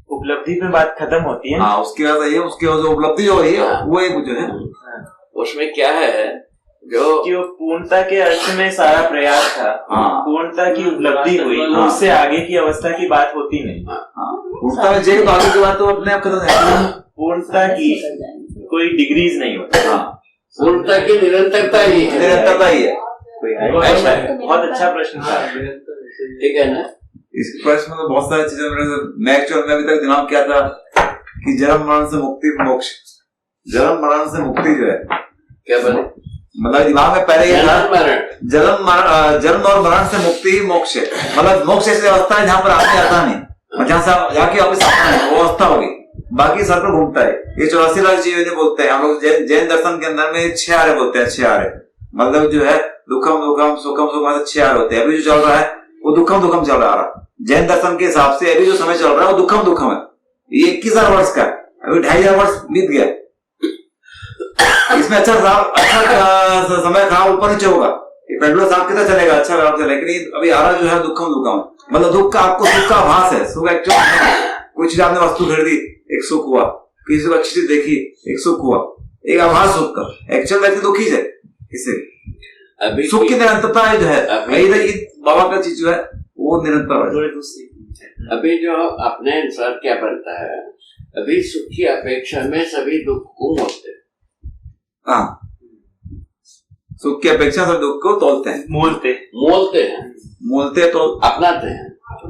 उपलब्धि पे बात खत्म होती है। हाँ, उसके बाद ये उसके बाद जो उपलब्धि हो रही है वो एक जो है उसमें क्या है जो पूर्णता के अर्थ में सारा प्रयास था। पूर्णता की उपलब्धि हुई, उससे आगे की अवस्था की बात होती नहीं। पूर्णता में जय आगे की बात तो अपने आप खत्म है। पूर्णता की कोई डिग्रीज नहीं होती। पूर्णता की निरंतरता ही है। बहुत अच्छा प्रश्न था, ठीक है ना। इस प्रश्न में बहुत सारी चीजें मैं एक्चुअल में अभी तक दिमाग किया था कि जन्म मरण से मुक्ति मोक्ष, जन्म मरण से मुक्ति जो है क्या बोले, मतलब दिमाग में पहले ये था जन्म और मरण से मुक्ति ही मोक्ष है। मतलब मोक्ष ऐसी अवस्था है जहाँ पर आदमी आता नहीं, जहाँ से जाके वापस आता है, वो अवस्था होगी। बाकी सर्कल घूमता है। ये 84 लाख जीवन बोलते हैं हम लोग जैन दर्शन के अंदर में 6 आर्य बोलते हैं। 6 आर्य मतलब जो है दुखम दुखम सुखम सुखम 6 आर्य होते हैं। अभी जो चल रहा है वो दुखम दुखम चल रहा है। जैन दर्शन के हिसाब से अभी जो समय चल रहा है वो दुखम दुखम है। ये 21,000 वर्ष का, अभी 2,500 वर्ष बीत गया। इसमें अच्छा समय खराब ऊपर नीचे होगा, पेंडुलम साफ कितना चलेगा, अच्छा खराब चलेगा। लेकिन अभी आ रहा जो है दुखम दुखम, मतलब दुख का आपको सुख का आभास है। सुख एक्चुअल कुछ चीज आपने वस्तु खरीदी, एक सुख हुआ, किसी को अच्छी चीज देखी, एक सुख हुआ, एक आभास सुख का। एक्चुअल व्यक्ति दुखी है किसे, अभी सुख की निरंतरता है जो है बाबा का चीज जो है वो निरंतर है। अभी जो अपने अनुसार क्या बनता है, अभी सुख की अपेक्षा में सभी दुख को मोलते हैं। हाँ, सुख की अपेक्षा से दुख को तोलते हैं, मोलते तो अपनाते हैं।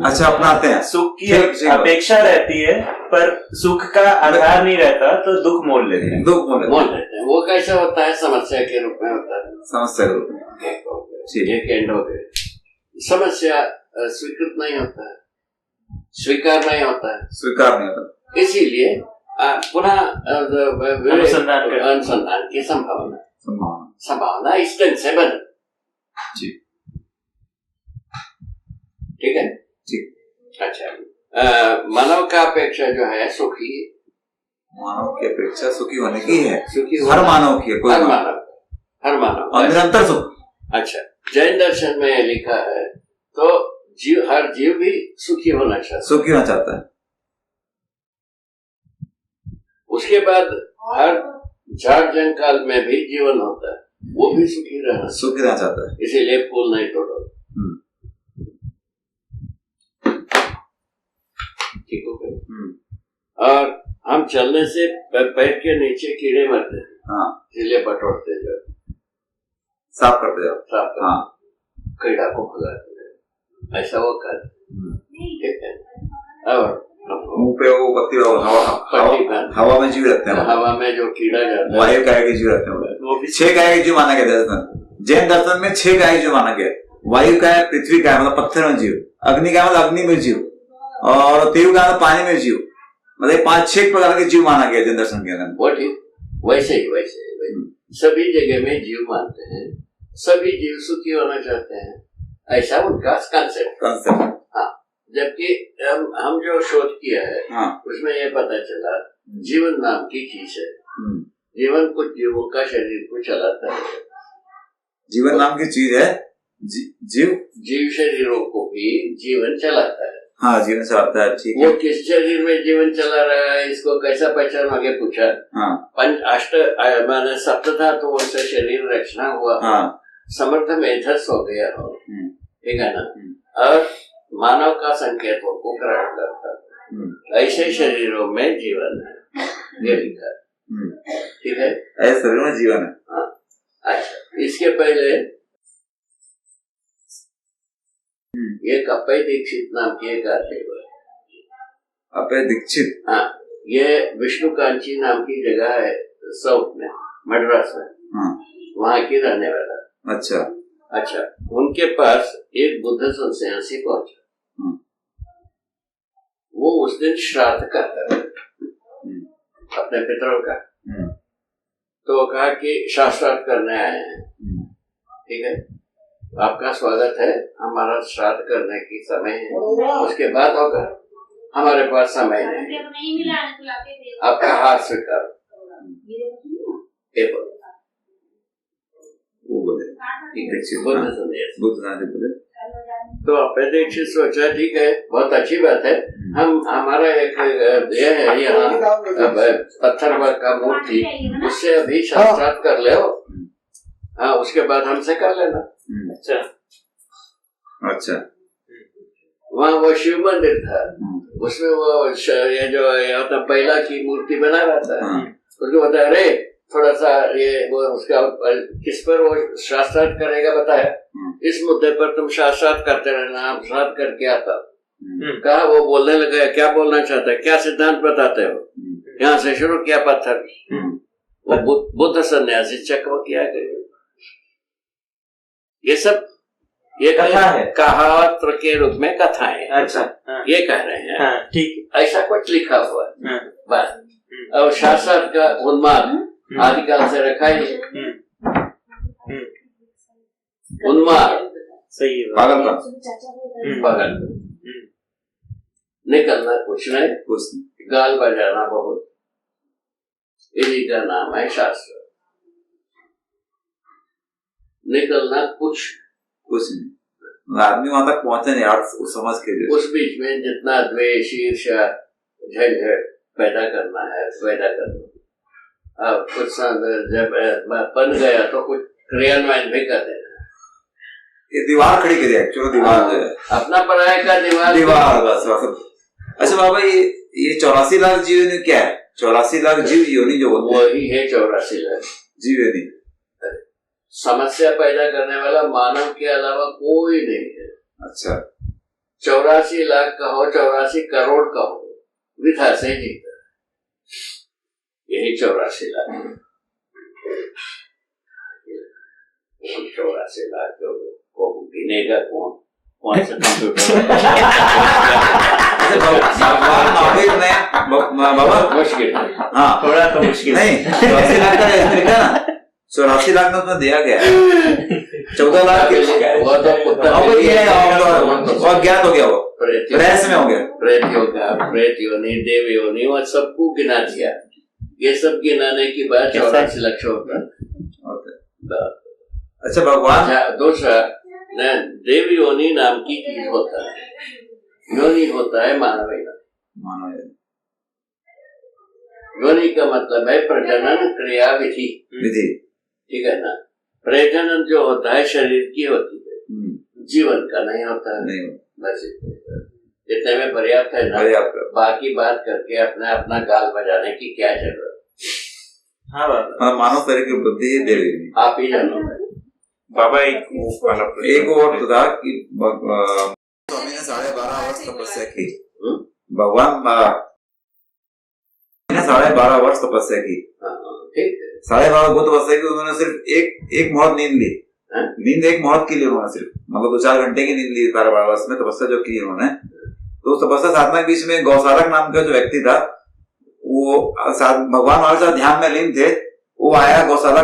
अच्छा, अपनाते हैं। सुख की अपेक्षा रहती है पर सुख का आधार नहीं रहता तो दुख मोल लेते हैं। मोल लेते हैं। वो कैसे होता है, समस्या के रूप में होता है। समस्या के रूप में एक एंड हो गए। समस्या स्वीकृत नहीं होता है, स्वीकार नहीं होता। इसीलिए पुनः अनुसंधान की संभावना इस ढंग से बने। ठीक है, ठीक। अच्छा, मानव का अपेक्षा जो है सुखी, मानव की अपेक्षा सुखी होने की है। हर मानव की है, कोई हर मानव और निरंतर सुख। अच्छा, जैन दर्शन में लिखा है तो हर जीव भी सुखी होना चाहता है। उसके बाद हर जाट जन काल में भी जीवन होता है, वो भी सुखी रहना चाहता है। इसीलिए फूल नहीं तोड़ो। ठीक हो गए। और हम चलने से पैर के नीचे कीड़े मरते हैं, इसलिए बटोरते जाओ, साफ करते जाओ। हाँ, कीड़ा को भगाते जाओ, ऐसा वो करते। ठीक है। और मुंह पे वो पत्ती हवा में जीव रहते हैं। हवा में जो कीड़ा जाता है, वायु काय के जीव रहते हैं। वो भी 6 काय के जीव माना गया था। जैन दर्शन में 6 काय जीव माना गया। वायु काय, पृथ्वी काय मतलब पत्थर में जीव, अग्नि काय मतलब अग्नि में जीव, और तेयु काय मतलब पानी में जीव। मतलब 5-6 प्रकार के जीव माना गया जैन दर्शन के अंदर। वो ठीक, वैसे ही सभी जगह में जीव मानते हैं, सभी जीव सुखी होना चाहते हैं, ऐसा उनका कंसेप्ट। हाँ, जबकि हम जो शोध किया है उसमें ये पता चला जीवन नाम की चीज है। जीवन कुछ जीवों का शरीर को चलाता है। जीवन नाम की चीज है, जीव शरीरों को भी जीवन चलाता है। हाँ, जीवन चलाता है। ठीक है। वो किस शरीर में जीवन चला रहा है, इसको कैसा पहचान, आगे पूछा। पंच अष्ट माने सप्त धातुओं से शरीर रचना हुआ। समर्थ मेधस हो गया हो, ठीक है ना। और मानव का संकेतों को ग्रहण करता है, ऐसे शरीरों में जीवन है, ये लिखा। ठीक है, ऐसे शरीर में जीवन है। अच्छा, इसके पहले एक अपेय दीक्षित नाम की एक आदमी हुआ। अपेय दीक्षित? हाँ, ये विष्णुकांची नाम की जगह है साउथ में, मद्रास में। वहाँ की रहने वाला। अच्छा, उनके पास एक बुद्ध सन्यासी पहुंचा। वो उस दिन श्राद्ध करता है अपने पितरों का। तो कहा कि शास्त्रार्थ करने आए हैं, ठीक है, आपका स्वागत है, हमारा श्राद्ध करने की समय है, उसके बाद होगा, हमारे पास समय नहीं, आपका हाथ स्वीकार। बुद्ध तो अपेक्षित सोचा ठीक है, बहुत अच्छी बात है। हम हमारा एक ये है यहाँ पत्थर का मूर्ति, उससे अभी शास्त्रार्थ कर ले। हाँ, उसके बाद हमसे कर लेना। अच्छा अच्छा। वहाँ वो शिव मंदिर था, उसमें वो ये जो यहाँ पहला की मूर्ति बना रहा था, उसको बताया अरे थोड़ा सा ये वो उसका किस पर वो शास्त्रार्थ करेगा बताया, इस मुद्दे पर तुम शास्त्रार्थ करते रहना, आप शास्त्रार्थ करके आता। कहा वो बोलने लगा क्या बोलना चाहता है, क्या सिद्धांत बताते हो। यहाँ से शुरू किया पत्थर, वो बुद्ध सन्यासी चक्र किया गया। ये सब ये कथा है, कहावत के रूप में कथाएं। अच्छा ये कह रहे हैं, ठीक, ऐसा कुछ लिखा हुआ है बस। और शास्त्रार्थ का उन्माद आदिकाल से रखा ही, उन्माद सही है, पागल निकलना कुछ नहीं, गाल बजाना बहुत, इन्हीं का नाम है शास्त्र। निकलना कुछ नहीं, आदमी वहां तक पहुंचे नहीं यार समझ के। उस बीच में जितना द्वेष ईर्ष्या झंझट पैदा करना है पैदा करना। अब कुछ जब बन गया तो कुछ क्रियान्वयन भी कर देना। ये दीवार खड़ी करी एक्चुअली, दीवार जो है अपना पढ़ाई का दीवार बस। अच्छा बाबा, ये 84 लाख जीव योनि क्या है? 84 लाख जीव योनि जो होते हैं वही है 84 लाख जीव योनि। समस्या पैदा करने वाला मानव के अलावा कोई नहीं है। अच्छा, 84 लाख कहो 84 करोड़ कहो, विधा से जीता यही 84 लाख। 84 लाख को गिनेगा कौन सा कंप्यूटर। भगवान महावीर ने बाबा मुश्किल है, हाँ थोड़ा तो मुश्किल नहीं। 84 लाख का इसमें लिखा ना, 84 लाख में उसमें दिया गया है 14 लाख और ज्ञात हो गया, वो प्रेस में हो गया, प्रेत योगा, प्रेत योनि, देव योनि, वो सबको गिना दिया। ये सब गिनाने की बात 84 लाख होता। अच्छा भगवान दूसरा देव योनि नाम की चीज होता है, योनि होता है मानव योनि का मतलब है प्रजनन क्रिया विधि, ठीक है ना। प्रजनन जो होता है शरीर की होती है, जीवन का नहीं होता है। बस इतने में पर्याप्त है ना, बाकी बात करके अपना गाल बजाने की क्या जरूरत। हाँ बाबा, मानव शरीर की उपलब्धि है देवी, आप ही जानो बाबा। एक और था कि स्वामी ने 12.5 वर्ष तपस्या की, भगवान ने 12.5 वर्ष तपस्या की, 12.5 वो तपस्या की। उन्होंने सिर्फ एक मुहूर्त नींद ली, नींद एक मुहूर्त की ली उन्होंने, सिर्फ मतलब 2-4 घंटे की नींद ली 12.5 वर्ष में तपस्या जो की उन्होंने। तो उस तपस्या साधना के बीच में गौसालक नाम का जो व्यक्ति था, वो भगवान हमारे साथ ध्यान में लीन थे। वो आया गौशाला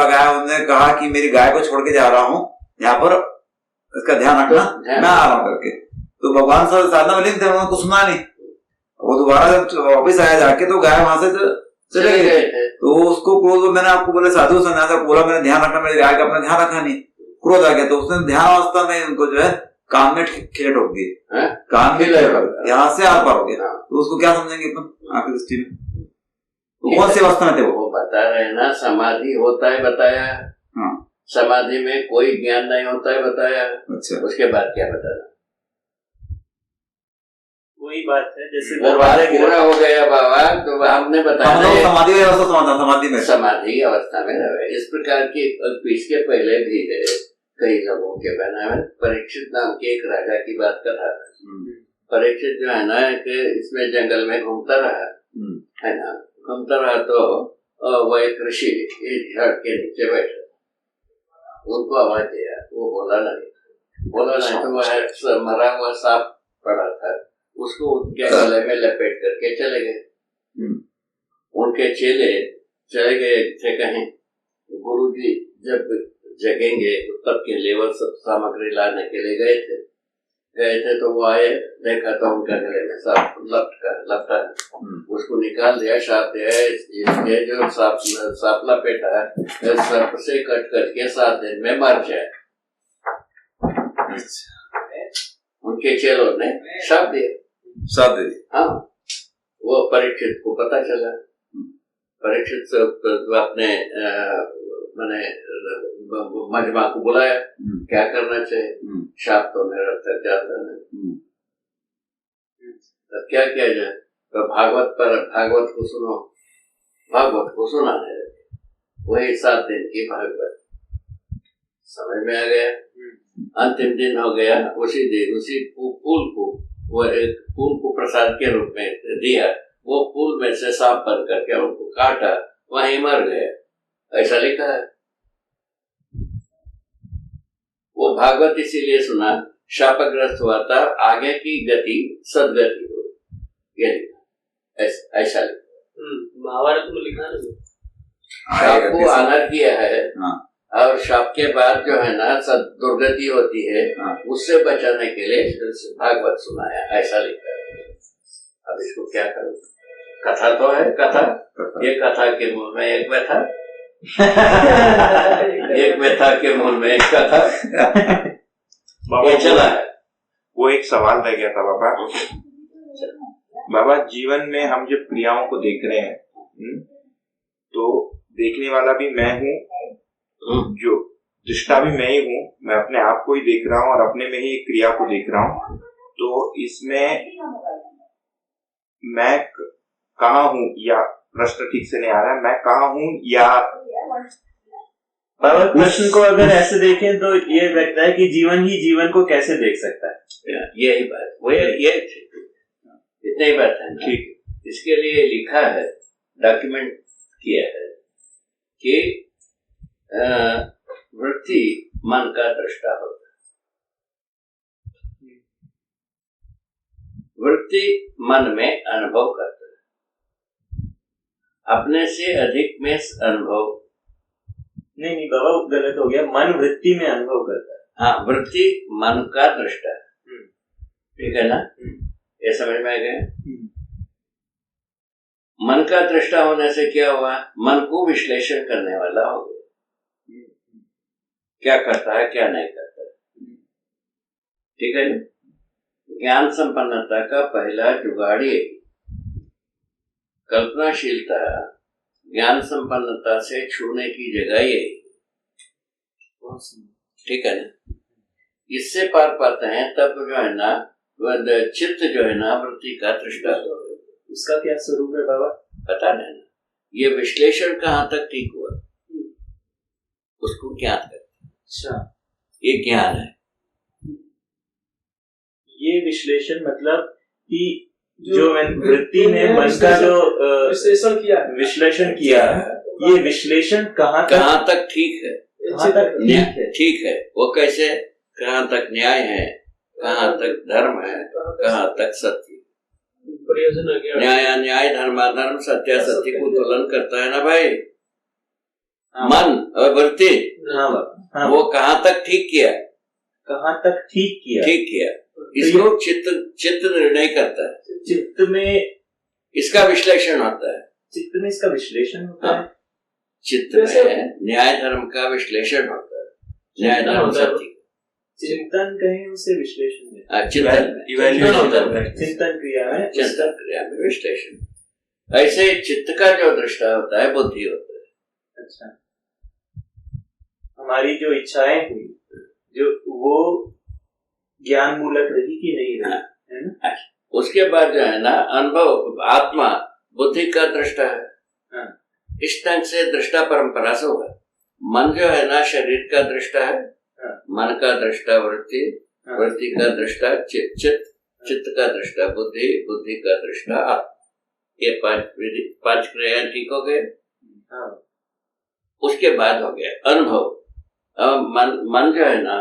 गया, उन्होंने कहा कि मेरी गाय को छोड़ के जा रहा हूँ, यहाँ पर इसका ध्यान रखना, मैं आ रहा हूँ करके। तो भगवान साधना में लीन थे, उन्होंने कुछ सुना नहीं। वो दोबारा जब वापिस आया जाके तो गाय वहां से चले गए। तो उसको क्रोध, मैंने आपको बोले साधु सन्यासी बोला मैंने ध्यान रखना, मेरी गाय का अपना ध्यान रखा नहीं, क्रोध आ गया। तो उसने ध्यान अवस्था में उनको जो है कान में खेल ठोक दिए, कान में यहाँ से आर पार हो गया। तो उसको क्या समझेंगे अपन आपकी दृष्टि में? तो कौन सी अवस्था में थे वो बता रहे ना, समाधि होता है बताया। हाँ। समाधि में कोई ज्ञान नहीं होता है बताया। अच्छा, उसके बाद क्या बताना? वही बात है, जैसे पूरा हो गया बाबा, तो हमने बताया समाधि अवस्था, समाधि अवस्था में रहे। इस प्रकार की इसके पहले भी कई लोगों के बना है। परीक्षित नाम के एक राजा की बात कर रहा था। परीक्षित जो है ना कि इसमें जंगल में घूमता रहा है ना, घूमता रहा तो वो एक ऋषि झाड़ के नीचे बैठे, उनको आवाज दिया, वो बोला नहीं तो वह मरा हुआ सांप पड़ा था, उसको उनके गले में लपेट करके चले गए। उनके चेले चले गए थे कहीं, गुरुजी जब जगेंगे तब के लेवल सब सामग्री लाने के लिए गए थे तो वो आए, देखा तो उनका गले में सांप लपटा है, उसको निकाल दिया, साप दिया, ये जो सांप लपेटा है सर्प से कट करके 7 दिन में मर जाए। उनके चेलों ने श्राप दिया। साथ दे दिया। हाँ, वो परीक्षित को पता चला। परीक्षित तो अपने मैंने मजमा को बुलाया, क्या करना चाहिए, शाप तो निरर्थक जाता है, तब क्या किया जाए। तो भागवत को सुनो, भागवत को सुनाने लगे। वही 7 दिन की भागवत समझ में आ गया। अंतिम दिन हो गया, उसी दिन उसी फूल को, वो एक फूल को प्रसाद के रूप में दिया। वो फूल में से सांप बन करके उनको काटा, वहीं मर गया, ऐसा लिखा है। वो भागवत इसीलिए सुना, शापग्रस्त हुआ था, आगे की गति सदगति हो, ये लिखा, ऐसा लिखा। महाभारत में लिखा है, शाप को आनर किया है। और शाप के बाद जो है ना दुर्गति होती है, उससे बचाने के लिए भागवत सुनाया, ऐसा लिखा है। अब इसको क्या करूं? कथा तो है, कथा, ये कथा के मूल में एक व्यथा, एक व्यथा के मूल में एक कथा, ये चला है। वो एक सवाल रह गया था बाबा, जीवन में हम जब क्रियाओं को देख रहे हैं, तो देखने वाला भी मैं हूँ, जो दृष्टा भी मैं ही हूँ, मैं अपने आप को ही देख रहा हूँ और अपने में ही क्रिया को देख रहा हूँ। तो इसमें मैं कहाँ हूँ, या प्रश्न ठीक से नहीं आ रहा है, मैं कहाँ हूँ, या बाबा प्रश्न को अगर ऐसे देखें तो ये लगता है कि जीवन ही जीवन को कैसे देख सकता है। यही बात, वो ये इतनी ही बात है। ठीक, इसके लिए लिखा है, डॉक्यूमेंट किया है कि वृत्ति मन का दृष्टा होता है। वृत्ति मन में अनुभव करता है, अपने से अधिक में अनुभव नहीं बाबा, गलत हो गया, मन वृत्ति में अनुभव करता है। हाँ, वृत्ति मन का दृष्टा है, ठीक है ना, ये समझ में आ गया। मन का दृष्टा होने से क्या हुआ, मन को विश्लेषण करने वाला हो गया, क्या करता है क्या नहीं करता है, ठीक है। ज्ञान संपन्नता का पहला जुगाड़ ये, कल्पनाशीलता ज्ञान संपन्नता से छूने की जगह ये, ठीक है ना। इससे पार पाते हैं तब जो है ना चित्त जो है ना वृत्ति का दृष्टा, उसका क्या स्वरूप है बाबा, पता नहीं ना। ये विश्लेषण कहाँ तक ठीक हुआ, उसको ज्ञान करते। अच्छा, ये ज्ञान है। ये विश्लेषण मतलब कि जो वृत्ति ने मन का जो विश्लेषण किया, ये विश्लेषण कहाँ तक ठीक है, ठीक है। वो कैसे, कहाँ तक न्याय है, कहाँ तक धर्म है, कहाँ तक सत्य। न्याय धर्माधर्म सत्य सत्य को तुलन करता है ना भाई, मन और वृत्ति। हाँ, वो कहाँ तक ठीक किया, ठीक किया, इसको चित्त निर्णय करता है। चित्त में इसका विश्लेषण होता है, चित्त में इसका विश्लेषण होता है। चित्त में न्याय धर्म का विश्लेषण होता है, न्याय धर्म सत्य, चिंतन कहें उसे विश्लेषण में, चिंतन क्रिया में विश्लेषण। ऐसे चित्त का जो दृष्टा होता है बुद्धि होता है। अच्छा, हमारी जो इच्छाएं हुई, जो वो ज्ञान मूलक रही कि नहीं रही, है ना। उसके बाद जो है ना अनुभव, आत्मा बुद्धि का दृष्टा है। इस ढंग से दृष्टा परंपरा से होगा। मन जो है ना शरीर का दृष्टा है, मन का दृष्टा वृत्ति, वृत्ति का दृष्टा चित्त का दृष्टा बुद्धि, बुद्धि का दृष्टा आत्मा। ये पांच क्रिया ठीक हो गए। उसके बाद हो गया अनुभव। मन जो है ना,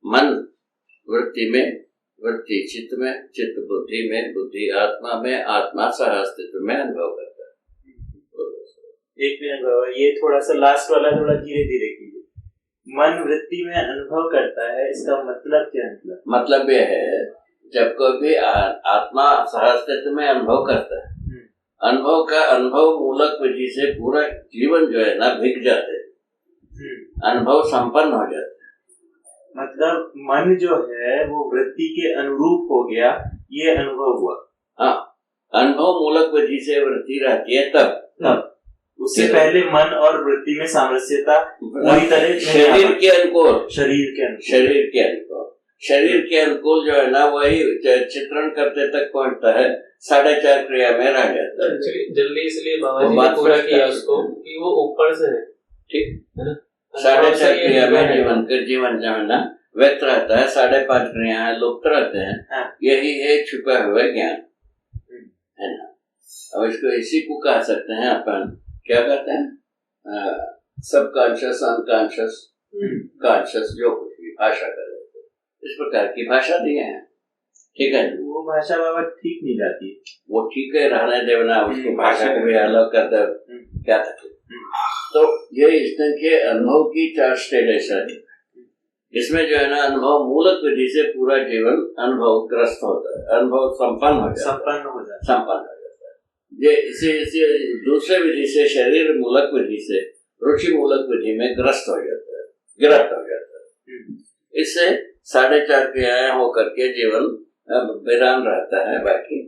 मन वृत्ति में, वृत्ति चित्त में, चित्त बुद्धि में, बुद्धि आत्मा में, आत्मा सह अस्तित्व में अनुभव करता है। एक मिनट बाबा, ये थोड़ा सा लास्ट वाला थोड़ा धीरे धीरे कीजिए। मन वृत्ति में अनुभव करता है, इसका मतलब क्या है? मतलब यह है जब कभी आत्मा सह अस्तित्व में अनुभव करता है, अनुभव का अनुभव मूलक विधि से पूरा जीवन जो है ना भिग जाते हैं, अनुभव संपन्न हो जाता है। मतलब मन जो है वो वृत्ति के अनुरूप हो गया, ये अनुभव हुआ। हाँ, अनुभव मूलक विधि से वृत्ति रहती है तब उससे पहले मन और वृत्ति में सामरस्यता पूरी तरह शरीर के अनुकूल, शरीर के अनुकूल जो है ना वही चित्रण करते तक पहुंचता है, 4.5 क्रिया में रह जाता है। जल्दी इसलिए बाबा जी ने पूरा किया उसको कि वो ऊपर से है, ठीक है ना। 4.5 क्रिया में जीवन जो है ना व्यक्त रहता है, 5.5 क्रियाएं लुप्त रहते हैं। यही है छुपा हुआ ज्ञान, है ना। अब इसको इसी को कह सकते हैं अपन, क्या कहते हैं, सब कॉन्शियस, अनकॉन्शियस, कॉन्शियस, जो कुछ भी भाषा कर रहे थे, इस प्रकार की भाषा दिए हैं। ठीक है, वो भाषा बाबा ठीक नहीं जाती, वो ठीक है, रहने देना, उसको भाषा को भी अलग कर दो, क्या तकलीफ। तो ये इस तरह के अनुभव की 4 स्टेजेस है। इसमें जो है ना अनुभव मूलक विधि से पूरा जीवन अनुभव ग्रस्त होता है, अनुभव संपन्न हो जाता है। ये इसे दूसरे विधि से शरीर मूलक विधि से रुचि मूलक विधि में ग्रस्त हो जाता है। इससे 4.5 क्रियाएं होकर के जीवन विराम रहता है बाकी,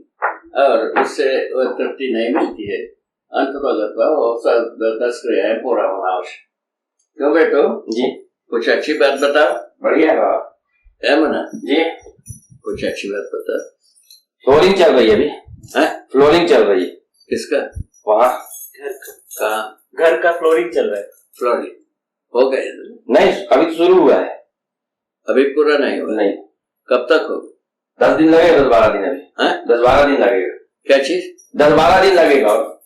और उससे तृप्ति नहीं मिलती है। अंत वो 10 क्रियाएं पूरा होना आवश्यक। क्यों बेटो जी, कुछ अच्छी बात बताओ। बढ़िया है मना जी, कुछ अच्छी बात बताओ। फ्लोरिंग चल रही है अभी, फ्लोरिंग चल रही है। किसका? वहाँ घर का फ्लोरिंग चल रहा है। फ्लोरिंग हो गए? नहीं, अभी तो शुरू हुआ है, अभी पूरा नहीं हुआ। नहीं। कब तक होगा? 10 दिन लगेगा, 10-12 दिन अभी। 10-12 दिन लगेगा। क्या चीज? 10-12 दिन लगेगा, और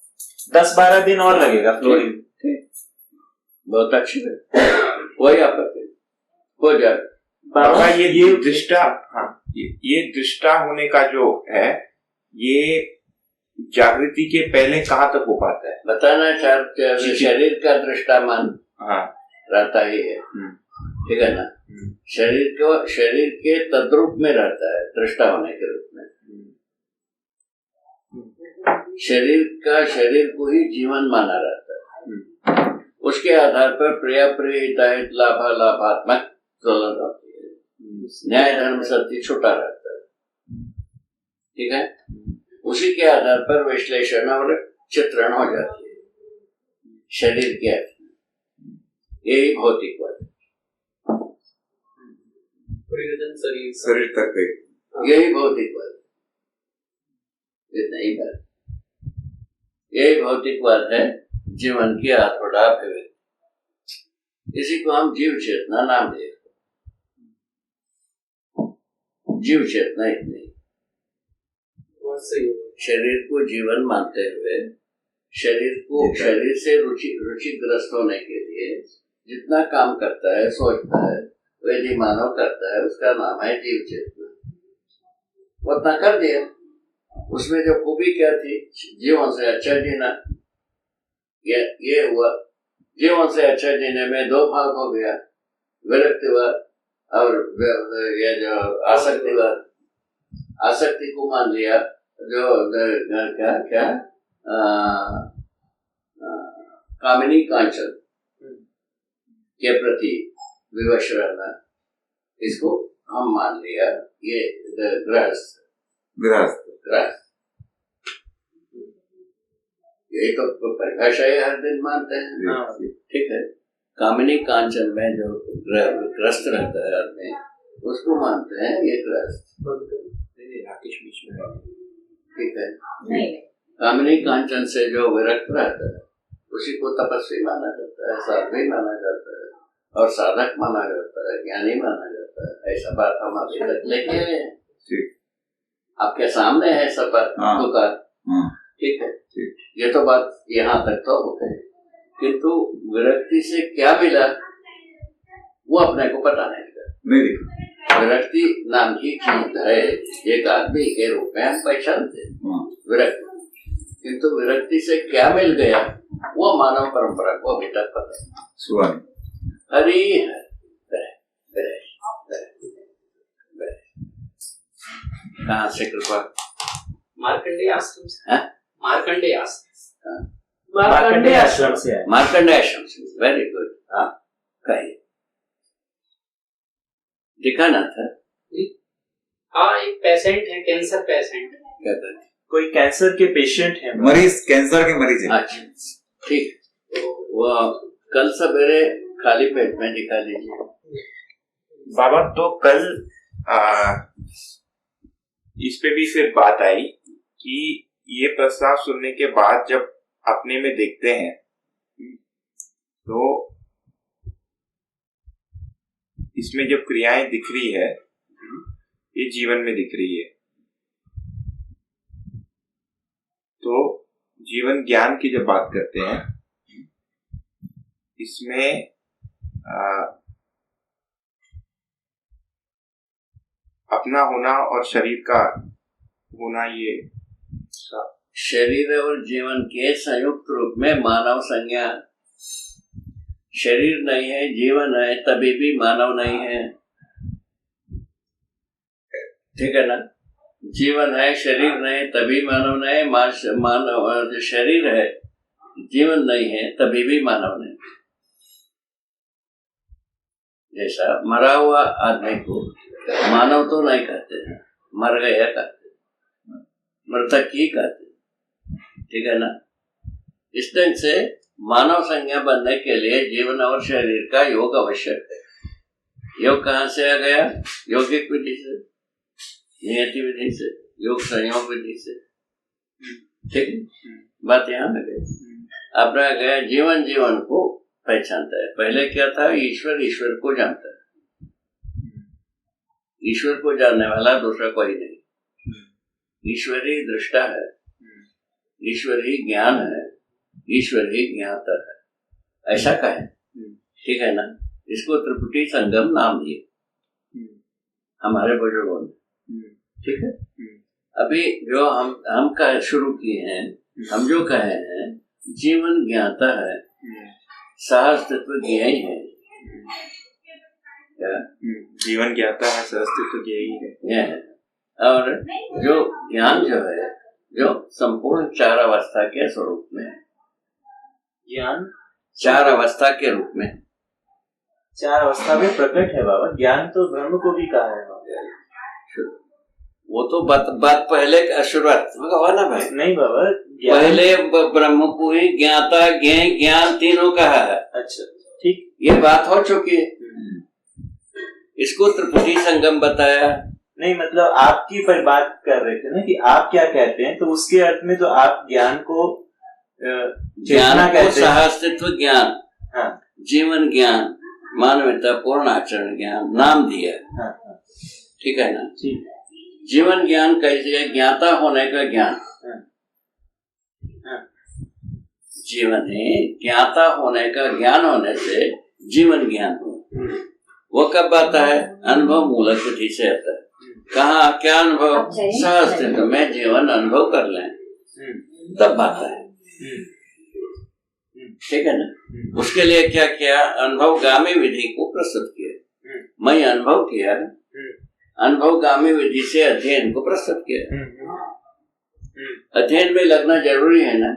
10-12 दिन और लगेगा फ्लोरिंग। बहुत अच्छी बात, कोई आपत्ति हो जाए बाबा। ये दृष्टा, हाँ, ये दृष्टा होने का जो है, ये जागृति के पहले कहाँ तक हो पाता है? बताना चाहते, शरीर का दृष्टा मन रहता ही है, ठीक है ना। शरीर के तद्रूप में रहता है, दृष्टा होने के रूप में। शरीर को ही जीवन माना रहता है। उसके आधार पर प्रिया प्रिय, हिताहित, लाभा लाभात्मक दोलन होती है। न्याय धर्म सत्य छुटा रहता है, ठीक है। उसी के आधार पर विश्लेषण और चित्रण हो जाती है शरीर के अर्थ में। यही भौतिकवाद, शरीर तक गई, यही भौतिकवाद, इतना ही बात। यही भौतिकवाद है जीवन की आत्मड़ा अभिव्यक्ति। इसी को हम जीव चेतना नाम देते। जीव चेतना इतनी, शरीर को जीवन मानते हुए शरीर से रुचिग्रस्त होने के लिए जितना काम करता है, सोचता है, यदि मानव करता है, उसका नाम है जीव चेतना। वो उतना कर दिया। उसमें जो खूबी क्या थी, जीवन से अच्छा जीना, ये हुआ। जीवन से अच्छा जीने में 2 भाग हो गया, विरक्तिवाद और ये जो आसक्तिवाद। आसक्ति को मान लिया, जो क्या कामिनी कांचन के प्रति विवश रहना, इसको हम मान लिया। ये गृहस्थ, यही तो परिभाषा है, हर दिन मानते हैं, ठीक है। कामिनी कांचन में जो ग्रस्त रहता है आदमी, उसको मानते हैं ये ग्रस्त, ठीक है। कामिनी कांचन से जो विरक्त रहता है, उसी को तपस्वी माना जाता है, साध्वी माना जाता है, और साधक माना जाता है, ज्ञानी माना जाता है। ऐसा बात हम अभी तक लेके आए हैं, आपके सामने है सब बात, दुकान, ठीक है। ये तो बात यहाँ तक तो हो गई, किंतु विरक्ति से क्या मिला वो अपने को पता नहीं। विरक्ति नाम की चीज है, एक आदमी के रूप में हम पहचानते विरक्ति, किंतु विरक्ति से क्या मिल गया वो मानव परंपरा को अभी तक पता नहीं। हरि कहाँ से कृपा? मार्कंडेय आश्रम से। मार्कंडेय आश्रम से। मार्कंडेय आश्रम से, वेरी गुड। हाँ, कहिए। दिखाना था। हाँ, एक पेशेंट है, कैंसर पेशेंट। क्या कहते? कोई कैंसर के पेशेंट है, मरीज, कैंसर के मरीज है। अच्छा, ठीक। वो कल सवेरे खाली पेट में दिखा लीजिए बाबा। तो कल इस पे भी फिर बात आई कि ये प्रस्ताव सुनने के बाद जब अपने में देखते हैं तो इसमें जब क्रियाएं दिख रही है, ये जीवन में दिख रही है, तो जीवन ज्ञान की जब बात करते हैं, इसमें अपना होना और शरीर का होना, ये शरीर और जीवन के संयुक्त रूप में मानव संज्ञा। शरीर नहीं है, जीवन है, तभी भी मानव नहीं है। ठीक है ना? जीवन है, शरीर नहीं, तभी मानव नहीं। मानव शरीर है, जीवन नहीं है, तभी भी मानव नहीं। जैसा मरा हुआ आदमी को मानव तो नहीं कहते हैं, मर गया कहते, मृतक ही कहते। ठीक है ना? इस ढंग से मानव संज्ञा बनने के लिए जीवन और शरीर का योग आवश्यक है। योग कहाँ से आ गया? यौगिक विधि से, नियति विधि से, योग संयोग विधि से। ठीक है, बात यहाँ आ गई। अब रह गया जीवन जीवन को पहचानता है। पहले क्या था? ईश्वर ईश्वर को जानता है। ईश्वर को जानने वाला दूसरा कोई नहीं। ईश्वर ही दृष्टा है, ईश्वर ही ज्ञान है, ईश्वर ही ज्ञाता है। ऐसा कहे, ठीक है ना? इसको त्रिपुटी संगम नाम दिए हमारे बुजुर्गों ने। ठीक है, अभी जो हम कह शुरू किए हैं, हम जो कहे हैं जीवन ज्ञाता है, सहअस्तित्व ज्ञेय है। क्या? जीवन ज्ञाता है, सहअस्तित्व ज्ञेय है। यह है। और जो ज्ञान जो है, जो संपूर्ण चार अवस्था के स्वरूप में, ज्ञान चार अवस्था के रूप में, चार अवस्था में प्रकट है बाबा। ज्ञान तो ब्रह्म को भी कहा है बाबा। वो तो बात पहले शुरुआत हुआ ना भाई? नहीं बाबा, पहले ब्रह्म को ही ज्ञाता ज्ञेय ज्ञान तीनों कहा है। अच्छा, ठीक, ये बात हो चुकी है। इसको त्रिपुटी संगम बताया। नहीं मतलब आपकी पर बात कर रहे थे ना कि आप क्या कहते हैं, तो उसके अर्थ में तो आप ज्ञान को ज्ञान को सहअस्तित्व ज्ञान, हाँ, जीवन ज्ञान, मानवता पूर्ण आचरण ज्ञान नाम दिया। हाँ, ठीक है ना? ठीक। जीवन ज्ञान कैसे? ज्ञाता होने का ज्ञान। जीवन है, ज्ञाता होने का ज्ञान होने से जीवन ज्ञान हो। वो कब आता है? अनुभव मूलक विधि से आता है। कहाँ? क्या अनुभव? सहअस्तित्व में जीवन अनुभव कर लें, तब आता है। ठीक है ना? उसके लिए क्या किया? अनुभवगामी विधि को प्रस्तुत किया। मैं अनुभव किया, अनुभवगामी विधि से अध्ययन को प्रस्तुत किया। अध्ययन में लगना जरूरी है ना?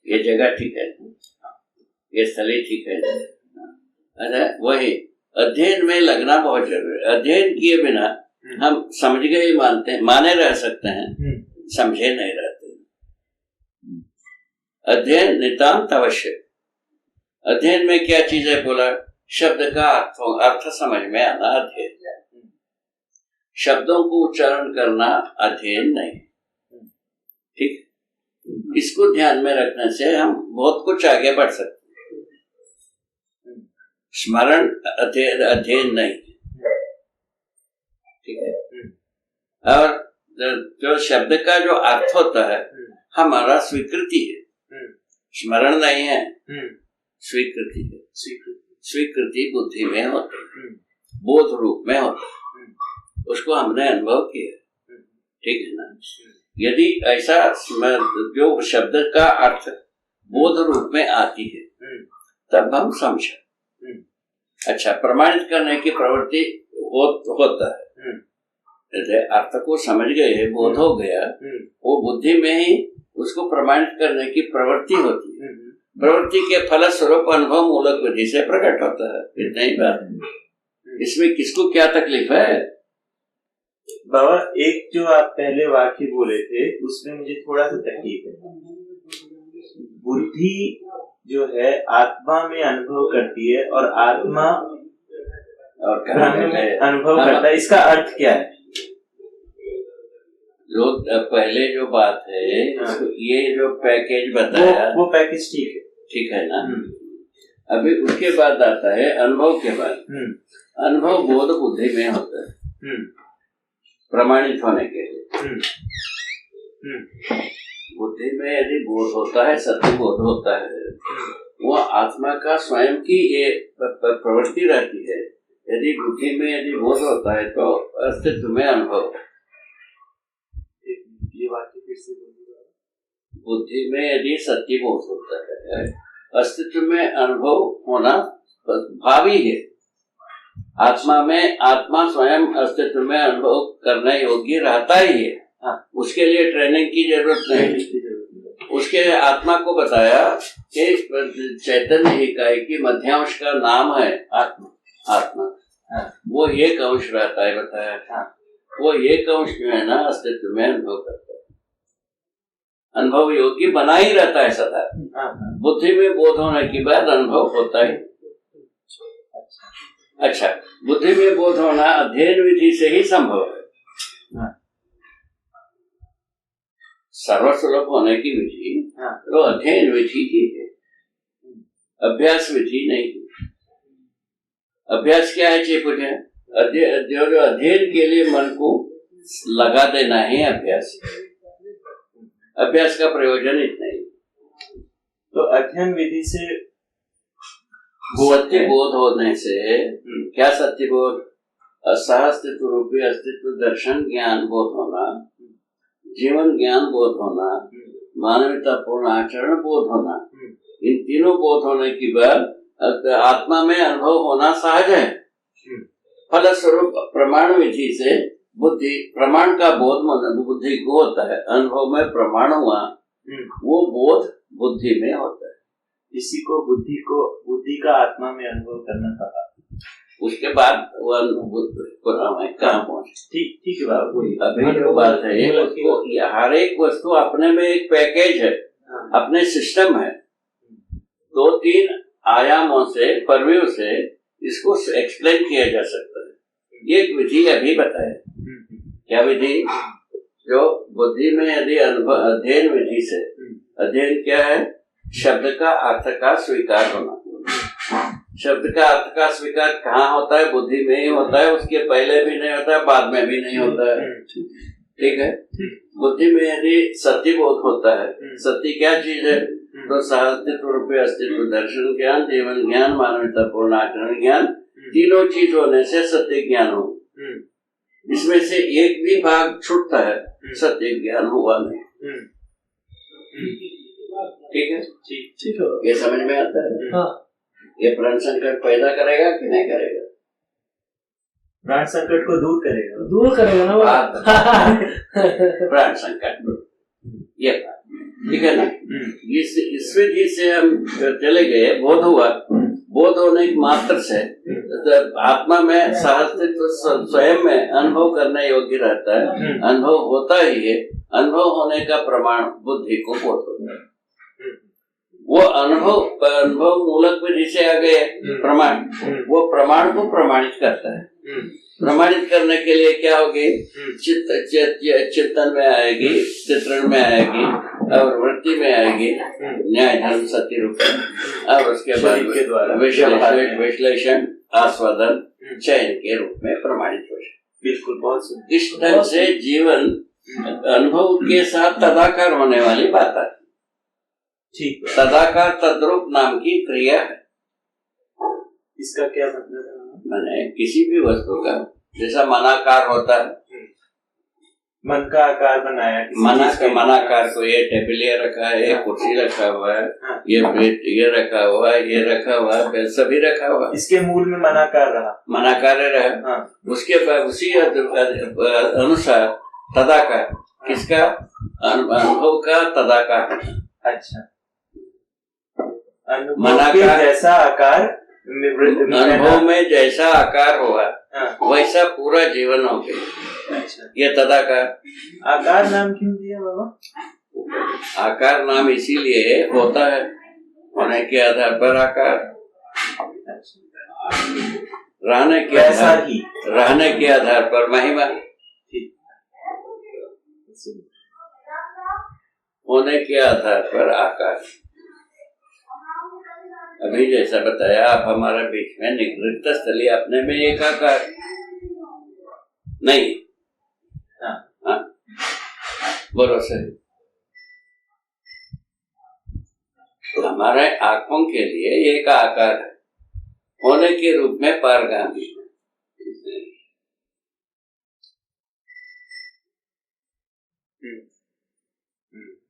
ये जगह ठीक है, ये स्थली ठीक है। अरे वही अध्ययन में लगना बहुत जरूरी है। अध्ययन किए बिना हम समझ गए माने रह सकते हैं, समझे नहीं रहते। अध्ययन नितांत आवश्यक। अध्ययन में क्या चीज है बोला? शब्द का अर्थ समझ में आना अध्ययन। शब्दों को उच्चारण करना अध्ययन नहीं। ठीक, इसको ध्यान में रखने से हम बहुत कुछ आगे बढ़ सकते हैं। स्मरण अध्ययन नहीं। ठीक है। और जो शब्द का जो अर्थ होता है हमारा स्वीकृति है, स्मरण नहीं है, स्वीकृति है। स्वीकृति बुद्धि में होता है, बोध रूप में होता है, उसको हमने अनुभव किया। ठीक है ना? यदि ऐसा जो शब्द का अर्थ बोध रूप में आती है तब हम समझे। अच्छा, प्रमाणित करने की प्रवृत्ति होता है। जैसे अर्थ को समझ गए, बोध हो गया, वो बुद्धि में ही उसको प्रमाणित करने की प्रवृत्ति होती है। प्रवृत्ति के फलस्वरूप अनुभव मूलक विधि से प्रकट होता है। इतना ही बात, इसमें किसको क्या तकलीफ है? बाबा एक जो आप पहले वाक्य बोले थे उसमें मुझे थोड़ा सा तकलीफ है। बुद्धि जो है आत्मा में अनुभव करती है और आत्मा और ब्रह्म में अनुभव करता है, इसका अर्थ क्या है? जो पहले जो बात है, ये जो पैकेज बताया वो पैकेज ठीक है ना। अभी उसके बाद आता है अनुभव के बाद। अनुभव बोध बुद्धि में होता है प्रमाणित होने के लिए। बुद्धि में यदि बोध होता है, सत्य बोध होता है, वो आत्मा का स्वयं की ये प्रवृत्ति रहती है। यदि बुद्धि में यदि बोध होता है तो अस्तित्व में अनुभव। ये वाक्य फिर से बोलिए। बुद्धि में यदि सत्य बोध होता है, अस्तित्व में अनुभव होना भावी है। आत्मा में आत्मा स्वयं अस्तित्व में अनुभव करने योग्य रहता ही है। उसके लिए ट्रेनिंग की जरूरत नहीं। उसके आत्मा को बताया कि चैतन्य इकाई की मध्यांश का नाम है आत्मा। वो एक अंश रहता है बताया। वो एक अंश जो है ना अस्तित्व में अनुभव करता है, अनुभव योग्य बना ही रहता है सदा। बुद्धि में बोध होने के बाद अनुभव होता है। अच्छा, बुद्धि में बोध होना अध्ययन विधि से ही संभव है। सर्वसुलभ होने की विधि तो अध्ययन विधि ही है, अभ्यास विधि नहीं। अभ्यास क्या है चेपुट है? जो अध्ययन के लिए मन को लगा देना है अभ्यास। अभ्यास का प्रयोजन इतना ही। तो अध्ययन विधि से सत्य बोध होने से क्या सत्य बोध? असहस्तित्व रूपी अस्तित्व दर्शन ज्ञान बोध होना, जीवन ज्ञान बोध होना, मानवता पूर्ण आचरण बोध होना। इन तीनों बोध होने के बाद आत्मा में अनुभव होना सहज है। फलस्वरूप प्रमाण विधि से बुद्धि प्रमाण का बोध बुद्धि को होता है। अनुभव में प्रमाण हुआ, वो बोध बुद्धि में होता है। इसी को बुद्धि का आत्मा में अनुभव करना कहा। उसके बाद वो कहाँ पहुंचे? ठीक है बाबू। अभी जो बात है, हर एक वस्तु अपने में एक पैकेज है, अपने सिस्टम है। 2-3 आयामों से परव्यू से इसको एक्सप्लेन किया जा सकता है। ये विधि अभी बताए। क्या विधि? जो बुद्धि में यदि अध्ययन विधि से, अध्ययन क्या है? शब्द का अर्थ का स्वीकार होना। शब्द का अर्थ का स्वीकार कहाँ होता है? बुद्धि में ही होता है। उसके पहले भी नहीं होता है, बाद में भी नहीं होता है। ठीक है। बुद्धि में यदि सत्य बोध होता है, सत्य क्या चीज है? तो सहस्तित्व रूपी अस्तित्व दर्शन ज्ञान, जीवन ज्ञान, मानवता पूर्ण आचरण ज्ञान, तीनों चीज होने से सत्य ज्ञान हो। इसमें से एक भी भाग छूटता है, सत्य ज्ञान हुआ नहीं। ठीक है, ठीक है। ये समझ में आता है? ये प्राण संकट पैदा करेगा कि नहीं करेगा? प्राण संकट को दूर करेगा ना प्राण संकट ये ठीक है ना। इस विधि से हम चले गए, बोध हुआ। बोध होने की मात्र से आत्मा में सहस्तित्व स्वयं में अनुभव करने योग्य रहता है। अनुभव होता ही है। अनुभव होने का प्रमाण बुद्धि को बोध होता है। वो अनुभव मूलक विधि से आ गए प्रमाण। वो प्रमाण को प्रमाणित करता है। प्रमाणित करने के लिए क्या होगी? चिंतन में आएगी, चित्रण में आएगी, और वृत्ति में आएगी, न्याय धर्म सत्य रूप में, और उसके बाद विश्लेषण, आस्वादन, चयन के रूप में प्रमाणित हो जाए। बिल्कुल, बहुत इस ढंग से जीवन अनुभव के साथ तदाकार होने वाली बात है। ठीक। तदाकार तद्रूप नाम की क्रिया है। इसका क्या मतलब है? मैंने किसी भी वस्तु का, जैसा मनाकार होता है, मन का आकार बनाया, मनाकार को ये टेबलिया रखा है, ये कुर्सी रखा हुआ है, ये रखा हुआ है, ये रखा हुआ है, सभी रखा हुआ है। इसके मूल में मनाकार रहा। उसके बाद उसी अनुसार तदाकार, किसका? अनुभव का तदाकार। अच्छा, अनुभव के जैसा आकार, अनुभव में जैसा आकार हुआ वैसा पूरा जीवन हो गया। अच्छा, ये तदाकार। आकार नाम क्यों दिया बाबा? आकार नाम इसीलिए होता है, होने के आधार पर आकार, रहने के आधार पर महिमा, होने के आधार पर आकार। अभी जैसा बताया आप हमारे बीच में निवृत्त स्थली अपने में एक आकार नहीं। हाँ, बोलो सही। हमारे आंखों के लिए एक आकार है, होने के रूप में पारगामी।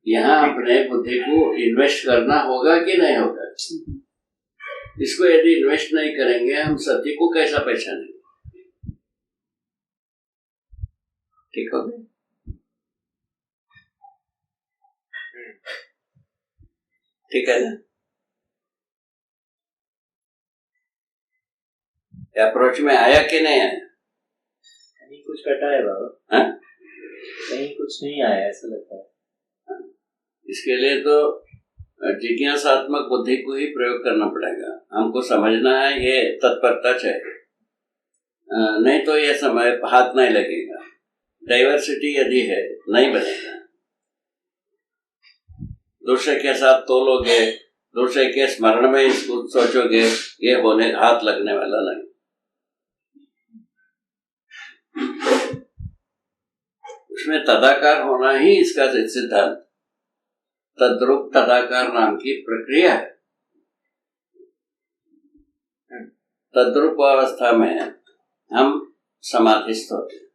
यहाँ अपने बुद्धि को इन्वेस्ट करना होगा कि नहीं होगा? इसको यदि इन्वेस्ट नहीं करेंगे हम सत्य को कैसा पहचानेंगे? ठीक हो गया? ठीक है ना? अप्रोच में आया कि नहीं आया? कहीं कुछ कटा है बाबा। हाँ? कहीं कुछ नहीं आया ऐसा लगता है। इसके लिए तो जिज्ञासात्मक बुद्धि को ही प्रयोग करना पड़ेगा। हमको समझना है, ये तत्परता चाहिए, नहीं तो ये समय हाथ नहीं लगेगा। डाइवर्सिटी यदि है नहीं बनेगा। दूसरे के साथ तोलोगे, दूसरे के स्मरण में इसको सोचोगे, ये होने हाथ लगने वाला नहीं। उसमें तदाकार होना ही इसका सिद्धांत। तद्रूप तदाकार नाम की प्रक्रिया है। तद्रूप अवस्था में हम समाधिस्थ होते हैं।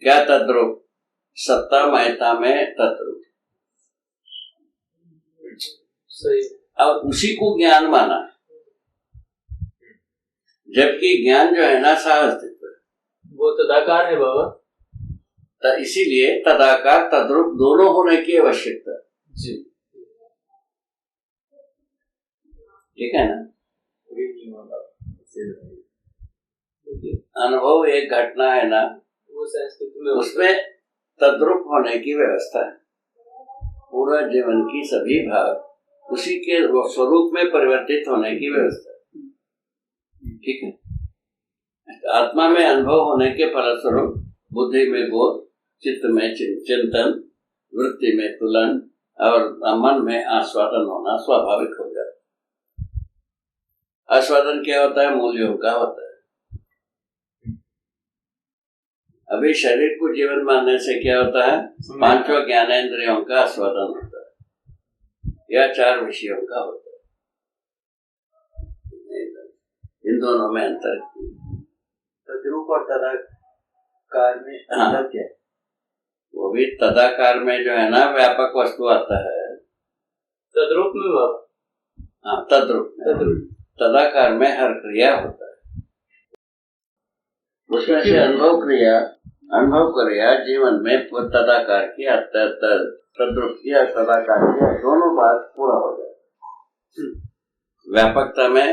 क्या तद्रूप? सत्ता महता में तद्रूप। और उसी को ज्ञान माना, जबकि ज्ञान जो है ना सह-अस्तित्व, वो तदाकार है बाबा। तो इसीलिए तदाकार तद्रूप दोनों होने की आवश्यकता जी। ठीक है ना? अनुभव एक घटना है ना, वो संस्कृत में उसमें तद्रूप होने की व्यवस्था है। पूरा जीवन की सभी भाग उसी के स्वरूप में परिवर्तित होने की व्यवस्था है। ठीक है? आत्मा में अनुभव होने के फलस्वरूप बुद्धि में बोध, चित्त में चिंतन, वृत्ति में तुलन और मन में आस्वादन होना स्वाभाविक हो जाता है। आस्वादन क्या होता है? मूल्यों का होता है। अभी शरीर को जीवन मानने से क्या होता है? पांचों ज्ञानेंद्रियों का आस्वादन होता है या 4 विषयों का होता है। इन दोनों में अंतर। तद्रूप और तदाकार में अंतर क्या है? वो भी तदाकार में जो है ना व्यापक वस्तु आता है। तद्रूप में बाबा। हाँ, तद्रूप। तदाकार में हर क्रिया होता है। उसमें से अनुभव क्रिया जीवन में तदाकार की तद्रूप की तदाकार की दोनों बात पूरा हो जाए। व्यापकता में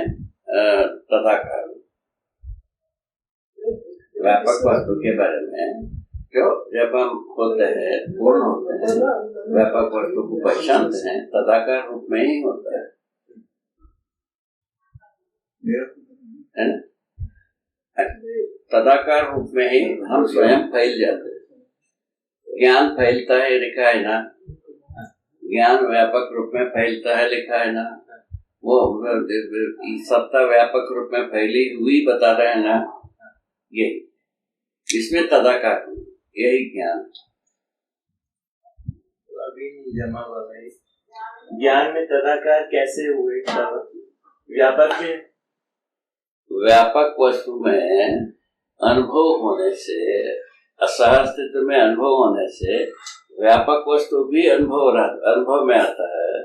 तदाकार, व्यापक वस्तु के बारे में जो जब हम होते हैं, पूर्ण होते हैं, व्यापक वस्तु को पहचानते हैं, तदाकार रूप में ही होता है ना? तदाकार रूप में ही हम स्वयं फैल जाते हैं। ज्ञान फैलता है लिखा है ना, ज्ञान व्यापक रूप में फैलता है लिखा है ना। वो सत्ता व्यापक रूप में फैली हुई बता रहे हैं ना, यही इसमें तदाकार, यही ज्ञान। अभी नहीं जमा हुआ भाई। ज्ञान में तदाकार कैसे हुए? व्यापक में, व्यापक वस्तु में अनुभव होने से, असहस्तित्व में अनुभव होने से व्यापक वस्तु भी अनुभव में आता है।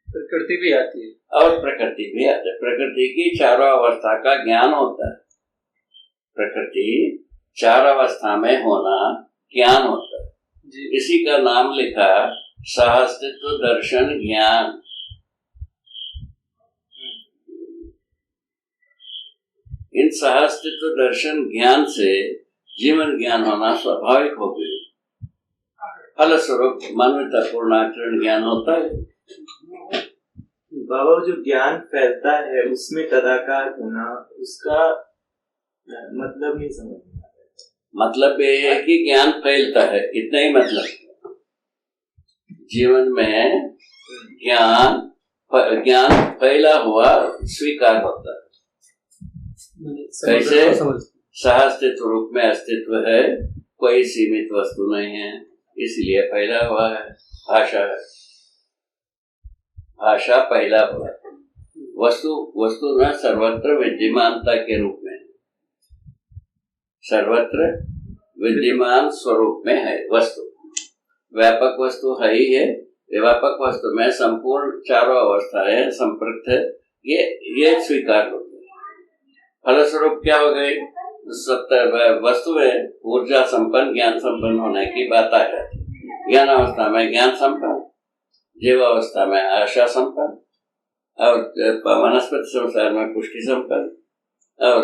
प्रकृति भी आती है और प्रकृति भी आती है। प्रकृति की चारों अवस्था का ज्ञान होता है। प्रकृति 4 अवस्था में होना ज्ञान होता है। इसी का नाम लिखा सहअस्तित्व दर्शन ज्ञान। इन सहअस्तित्व दर्शन ज्ञान से जीवन ज्ञान होना स्वाभाविक हो गई। फलस्वरूप मानवता पूर्णाचरण ज्ञान होता है। बाबा जो ज्ञान फैलता है उसमें तदाकार होना, उसका मतलब नहीं समझ में आता। मतलब ये है कि ज्ञान फैलता है, इतना ही मतलब। जीवन में ज्ञान फैला हुआ स्वीकार होता है। कैसे? सहअस्तित्व रूप में अस्तित्व है, कोई सीमित वस्तु नहीं है, इसलिए फैला हुआ है। भाषा फैला हुआ है। वस्तु न सर्वत्र विद्यमानता के रूप में, सर्वत्र विद्यमान स्वरूप में है वस्तु। व्यापक वस्तु है ही है। व्यापक वस्तु में संपूर्ण चारों अवस्थाएं संपृक्त है, ये स्वीकार होते हैं। फलस्वरूप क्या हो गई? वस्तु में ऊर्जा संपन्न, ज्ञान संपन्न होने की बात आ जाती है। ज्ञान अवस्था में ज्ञान संपन्न, जीव अवस्था में आशा संपन्न, और वनस्पति संसार में पुष्टि संपन्न, और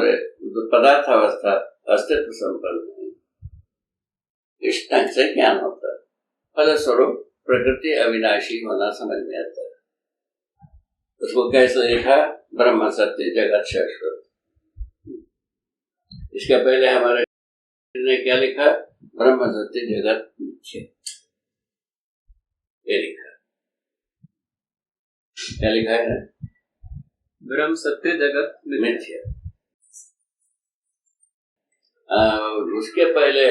पदार्थ अवस्था अस्तित्व संपन्न। इस ढंग से ज्ञान होता है। फलस्वरूप प्रकृति अविनाशी होना समझ में आता है। उसको कैसे लिखा? ब्रह्म सत्य जगत शाश्वत। इसके पहले हमारे ने क्या लिखा? ब्रह्म सत्य जगत मिथ्या। ये लिखा, क्या लिखा है? ब्रह्म सत्य जगत मिथ्या। उसके पहले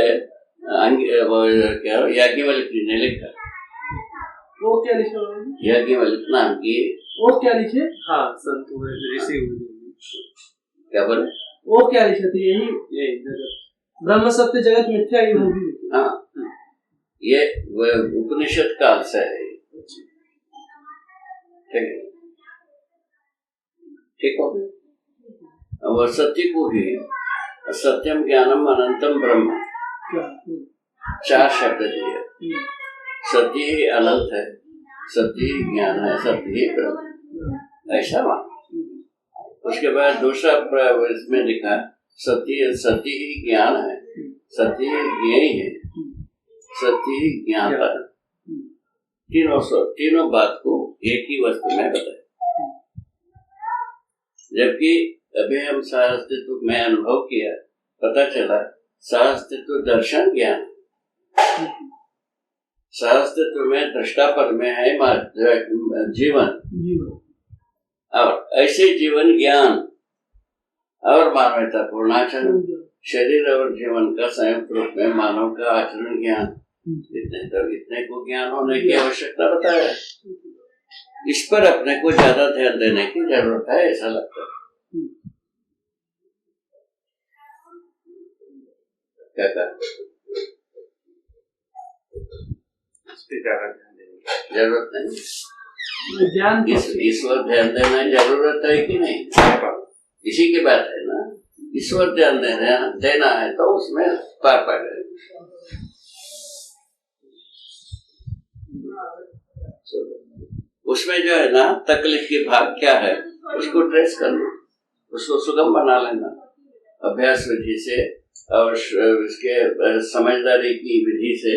क्या याज्ञवल्क्य जी ने लिखा। वो क्या लिखा? याज्ञवल्क्य नाम की। वो क्या लिखे? हाँ, संत हुए, ऋषि हुए। क्या बोले? वो क्या लिखे थे? यही जगत ब्रह्म सत्य जगत मिथ्या ही होगी। हाँ, ये उपनिषद काल से है। ठीक हो गया। वो सत्य को ही सत्यम ज्ञानम अनंतम ब्रह्म, 4 शब्द दिए। सत्य ही अनंत है, सत्य ही ज्ञान है, सत्य ही ब्रह्म, ऐसा मान। उसके बाद दूसरा इसमें लिखा सत्य ही ज्ञान है, सत्य ही ज्ञेय है, सत्य ही ज्ञाता है। तीनों बात को एक ही वस्तु में बताए। जबकि अभी हम सहअस्तित्व में अनुभव किया, पता चला सहअस्तित्व दर्शन ज्ञान। सहअस्तित्व में दृष्टापद में है जीवन, और ऐसे जीवन ज्ञान और मानवता पूर्णाचरण, शरीर और जीवन का संयुक्त रूप में मानव का आचरण ज्ञान। इतने को ज्ञान होने की आवश्यकता बताया। इस पर अपने को ज्यादा ध्यान देने की जरूरत है, ऐसा लगता है। क्या जरूरत नहीं? ज्ञान ईश्वर ध्यान देना जरूरत है कि नहीं? इसी की बात है ना। ईश्वर ध्यान देना है तो उसमें पार पा गए। उसमें जो है ना तकलीफ की भाग क्या है उसको ट्रेस कर लो, उसको सुगम बना लेना अभ्यास विधि से, और इसके समझदारी की विधि से,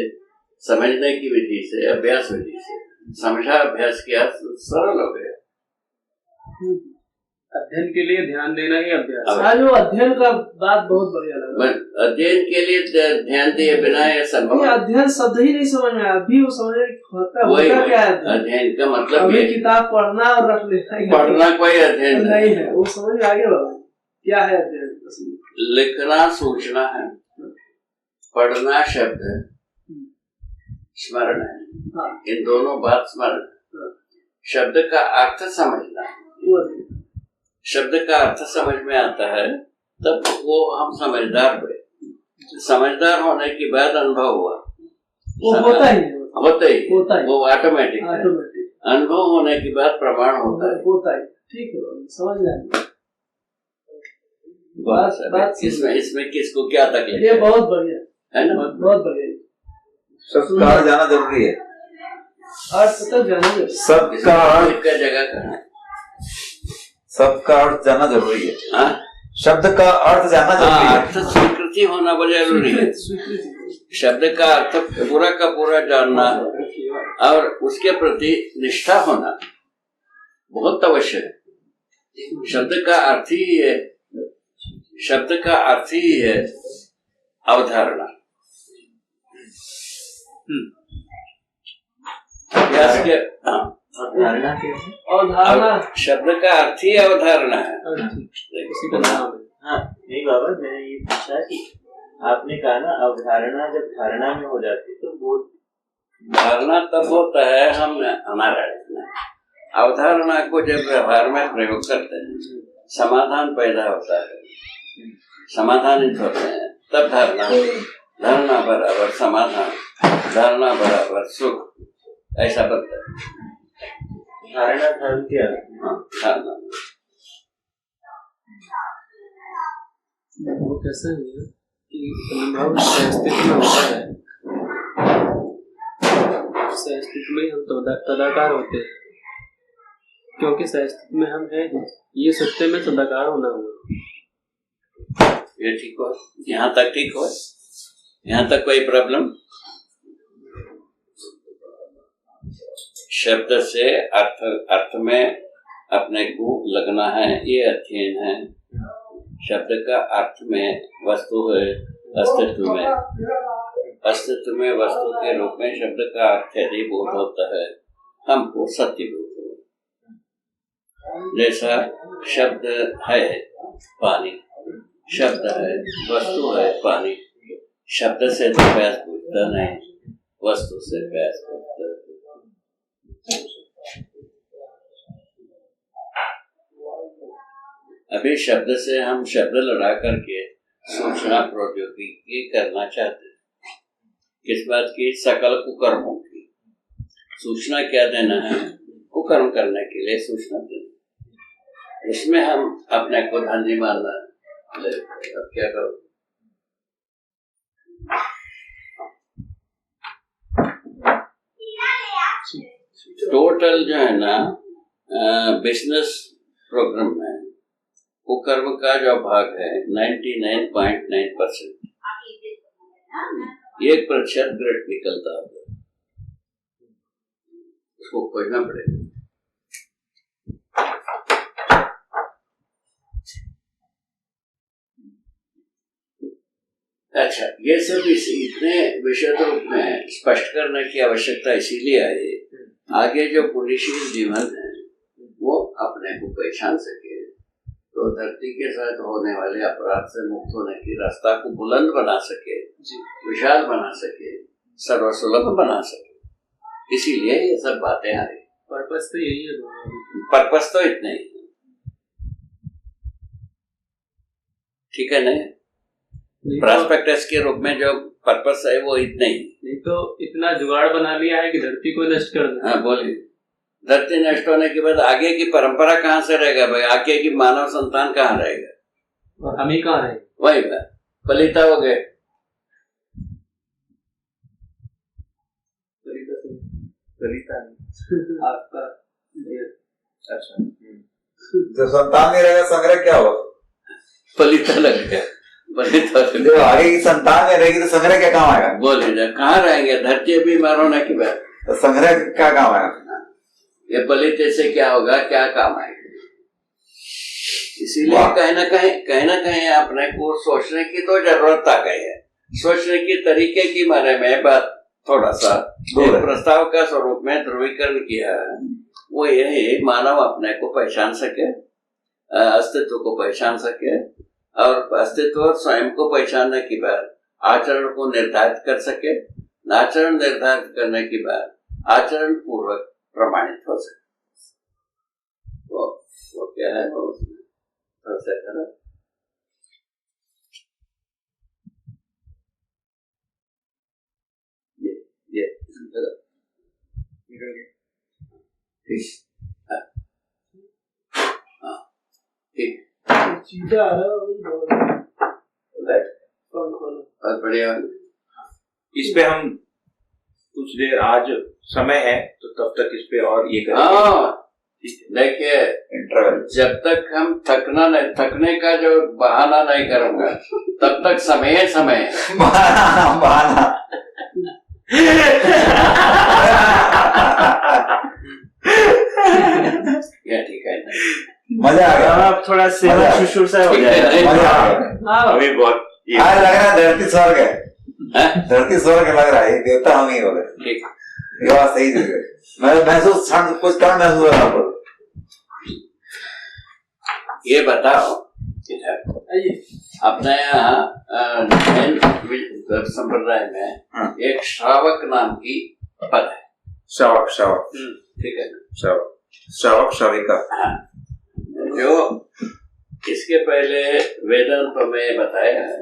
समझने की विधि से, अभ्यास विधि से समझा, अभ्यास किया, सरल हो गया। अध्ययन के लिए ध्यान देना ही अभ्यास। आज वो अध्ययन का बात बहुत बढ़िया लगा। अध्ययन के लिए ध्यान दिए बिना ये संभव। अध्ययन शब्द ही नहीं समझ में आया। अभी वो समझ होता क्या है अध्ययन का मतलब? अभी किताब पढ़ना और रख लेना। पढ़ना कोई अध्ययन नहीं है, वो समझ में आगे बाबा क्या है अध्ययन? लिखना सोचना है, पढ़ना शब्द है, स्मरण है। हाँ। इन दोनों बात स्मरण। शब्द का अर्थ समझना, शब्द का अर्थ समझ में आता है तब वो हम समझदार हुए। समझदार होने के बाद अनुभव हुआ, वो होता ही वो ऑटोमेटिक है। अनुभव होने के बाद प्रमाण होता है। ठीक है, समझ जाएंगे। बात इसमें किसको क्या तकलीफ? ये बहुत बढ़िया है ना, बहुत बढ़िया। सबका अर्थ जाना जरूरी है। अर्थ तक जाना जरूरी। सबका अर्थ का जगह कहाँ? सबका अर्थ जाना जरूरी है। हाँ? शब्द का अर्थ जाना जरूरी है। अर्थ स्वीकृति होना बहुत जरूरी है। शब्द का अर्थ पूरा का पूरा जानना और उसके प्रति निष्ठा होना बहुत आवश्यक है। शब्द का अर्थ ही है, शब्द का अर्थ ही है अवधारणा। अवधारणा क्या है? अवधारणा शब्द का अर्थ ही अवधारणा है। उसी का नाम है। हाँ नहीं बाबा, मैंने ये पूछा कि आपने कहा ना अवधारणा जब धारणा में हो जाती है तो वो धारणा तब होता है हम हमारा अवधारणा को जब व्यवहार में प्रयोग करते हैं, समाधान पैदा होता है, समाधानित होते हैं, तब धारणा। धारणा बराबर समाधान, धारणा बराबर सुख, ऐसा बनता है। धारणा धर्म क्या है? हाँ, धारणा। वो कैसा है कि अनुभव सहअस्तित्व में होता है, सहअस्तित्व में हम तदाकार होते हैं, क्योंकि सहअस्तित्व में हम हैं, ये सत्य में तदाकार होना हुआ। ये ठीक हो, यहाँ तक ठीक हो, यहाँ तक कोई प्रॉब्लम? शब्द से अर्थ में अपने को लगना है, ये अध्ययन है। शब्द का अर्थ में वस्तु है, अस्तित्व में वस्तु के रूप में शब्द का अर्थ यदि बोध होता है, हमको सत्य बोध हो। जैसा शब्द है पानी, शब्द है वस्तु है पानी, शब्द से तो प्यास बुझता नहीं, वस्तु से प्यास बुझता है। अभी शब्द से हम शब्द लड़ा करके सूचना प्रौद्योगिकी करना चाहते हैं। किस बात की? सकल कुकर्मों की सूचना क्या देना है? कुकर्म करने के लिए सूचना देना। उसमें हम अपने को धनी मानना है। अब क्या करो? टोटल जो है ना बिजनेस प्रोग्राम में कुकर्म का जो भाग है 99.9%, 1% ग्रेड निकलता है, उसको खोजना पड़ेगा। अच्छा, ये सब इतने विशद रूप में स्पष्ट करने की आवश्यकता इसीलिए आई, आगे जो पुण्यशील जीवन है वो अपने को पहचान सके, तो धरती के साथ होने वाले अपराध से मुक्त होने की रास्ता को बुलंद बना सके, विशाल बना सके, सर्वसुलभ बना सके। इसीलिए ये सब बातें आ रही। पर्पस तो यही है। पर्पस तो इतना ही, ठीक है नहीं? प्रॉस्पेक्टस के रूप में जो पर्पस है वो इतना ही। नहीं तो इतना जुगाड़ बना लिया है कि धरती को नष्ट कर दे। हाँ बोलिए। धरती नष्ट होने के बाद आगे की परंपरा कहाँ से रहेगा भाई? आगे की मानव संतान कहाँ रहेगा? और हम ही कहाँ रहेंगे? वही बात, पलिता हो गए। आपका अच्छा, जब संतान नहीं रहेगा संग्रह क्या होगा? पलिता लग गया, पलिता। जब आगे की संतान नहीं रहेगी तो संग्रह क्या काम आएगा? बोले कहाँ रहेंगे? धरती बीमार होने की बात, तो संग्रह क्या काम आएगा? ये पलिते से क्या होगा, क्या काम आएगा? इसीलिए कहीं ना कहीं अपने को सोचने की तो जरूरत आ गई है। सोचने की तरीके की बारे में बात थोड़ा सा एक प्रस्ताव का स्वरूप में ध्रुवीकरण किया है। वो यही मानव अपने को पहचान सके, अस्तित्व को पहचान सके, और अस्तित्व और स्वयं को पहचानने के बाद आचरण को निर्धारित कर सके। आचरण निर्धारित करने के बाद आचरण पूर्वक प्रमाणित हो सके। वो क्या है वो ये ठीक चीज़ा आ रहा है। बढ़िया। इस पे हम कुछ देर आज समय है तो तब तक इस पे और ये करेंगे। हाँ देखिए, इंटरवल जब तक हम थकने का जो बहाना नहीं करूंगा तब तक समय है। बहाना क्या ठीक है ना? मजा आ गया। अब थोड़ा सेवा शुश्रूषा हो जाएगा। मजा आ गया। अभी बहुत आज लग रहा है धरती स्वर्ग है। धरती स्वर्ग लग रहा है, देवता हम ही हो गए। ठीक, ये बात सही थी। मैं महसूस कुछ कम महसूस हो रहा आपको। ये बताओ अपने यहाँ जैन संप्रदाय में एक श्रावक नाम की पद है। श्रावक ठीक है ना? श्रावक श्राविका। हाँ, जो इसके पहले वेदांत में बताया है,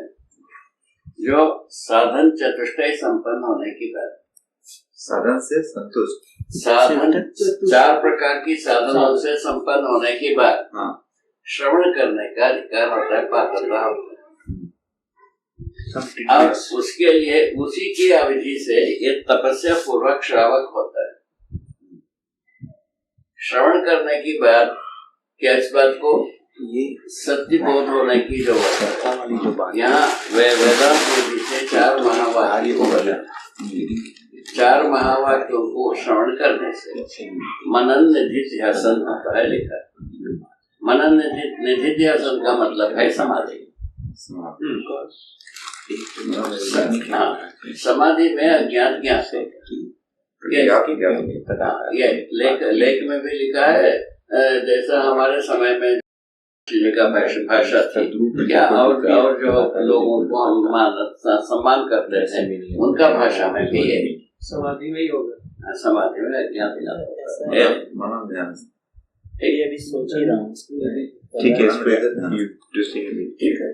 जो साधन चतुष्टय संपन्न होने की बात। साधन से संतुष्ट, साधन 4 प्रकार की साधनों से संपन्न होने की बात। हाँ। श्रवण करने का अधिकार होता है, पात्रता होता है। अब उसके लिए उसी की अवधि से ये तपस्या पूर्वक श्रावक होता है। श्रवण करने की बात क्या इस बात को ये सत्य बोध होने की जो बात यहाँ वेदांत विधि से 4 महावाक्यों को बता। 4 महावाक्यों को श्रवण करने से मनन निधि ध्यासन होता है लिखा। मनन निधि ध्यासन का मतलब है समाधि। समाधि में अज्ञात ज्ञान से ये लेख में भी लिखा है। जैसा हमारे समय में का भाषा थी क्या, और जो लोगों को हम सम्मान करते थे उनका भाषा में भी है। समाधि में ही होगा। समाधि में अज्ञात ज्ञान। ये भी सोच ही रहा हूँ। ठीक है।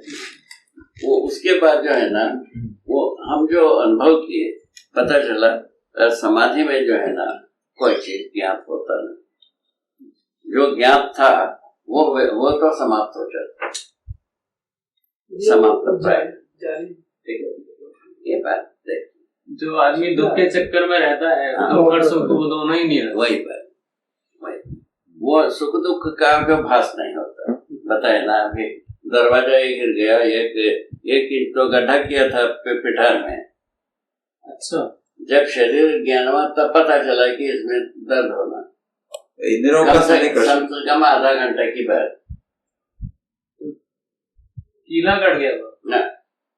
वो उसके बाद जो है ना, वो हम जो अनुभव किए पता चला समाधि में जो है ना कोई चीज ज्ञात होता नहीं। जो ज्ञात था वो तो समाप्त हो जाता, समाप्त होता है। ठीक है, ये बात देख। जो आदमी दुख के चक्कर में रहता है, दुख और सुख वो दोनों ही नहीं रहता। वही बात, वो सुख दुख का जो भास नहीं होता। बताए ना, अभी दरवाजा गिर गया, एक इंच तो गड्ढा किया था पिठार में। अच्छा, जब शरीर ज्ञान हुआ तब पता चला कि इसमें दर्द होना। कम से कम आधा घंटा की बात। कीला कट गया ना,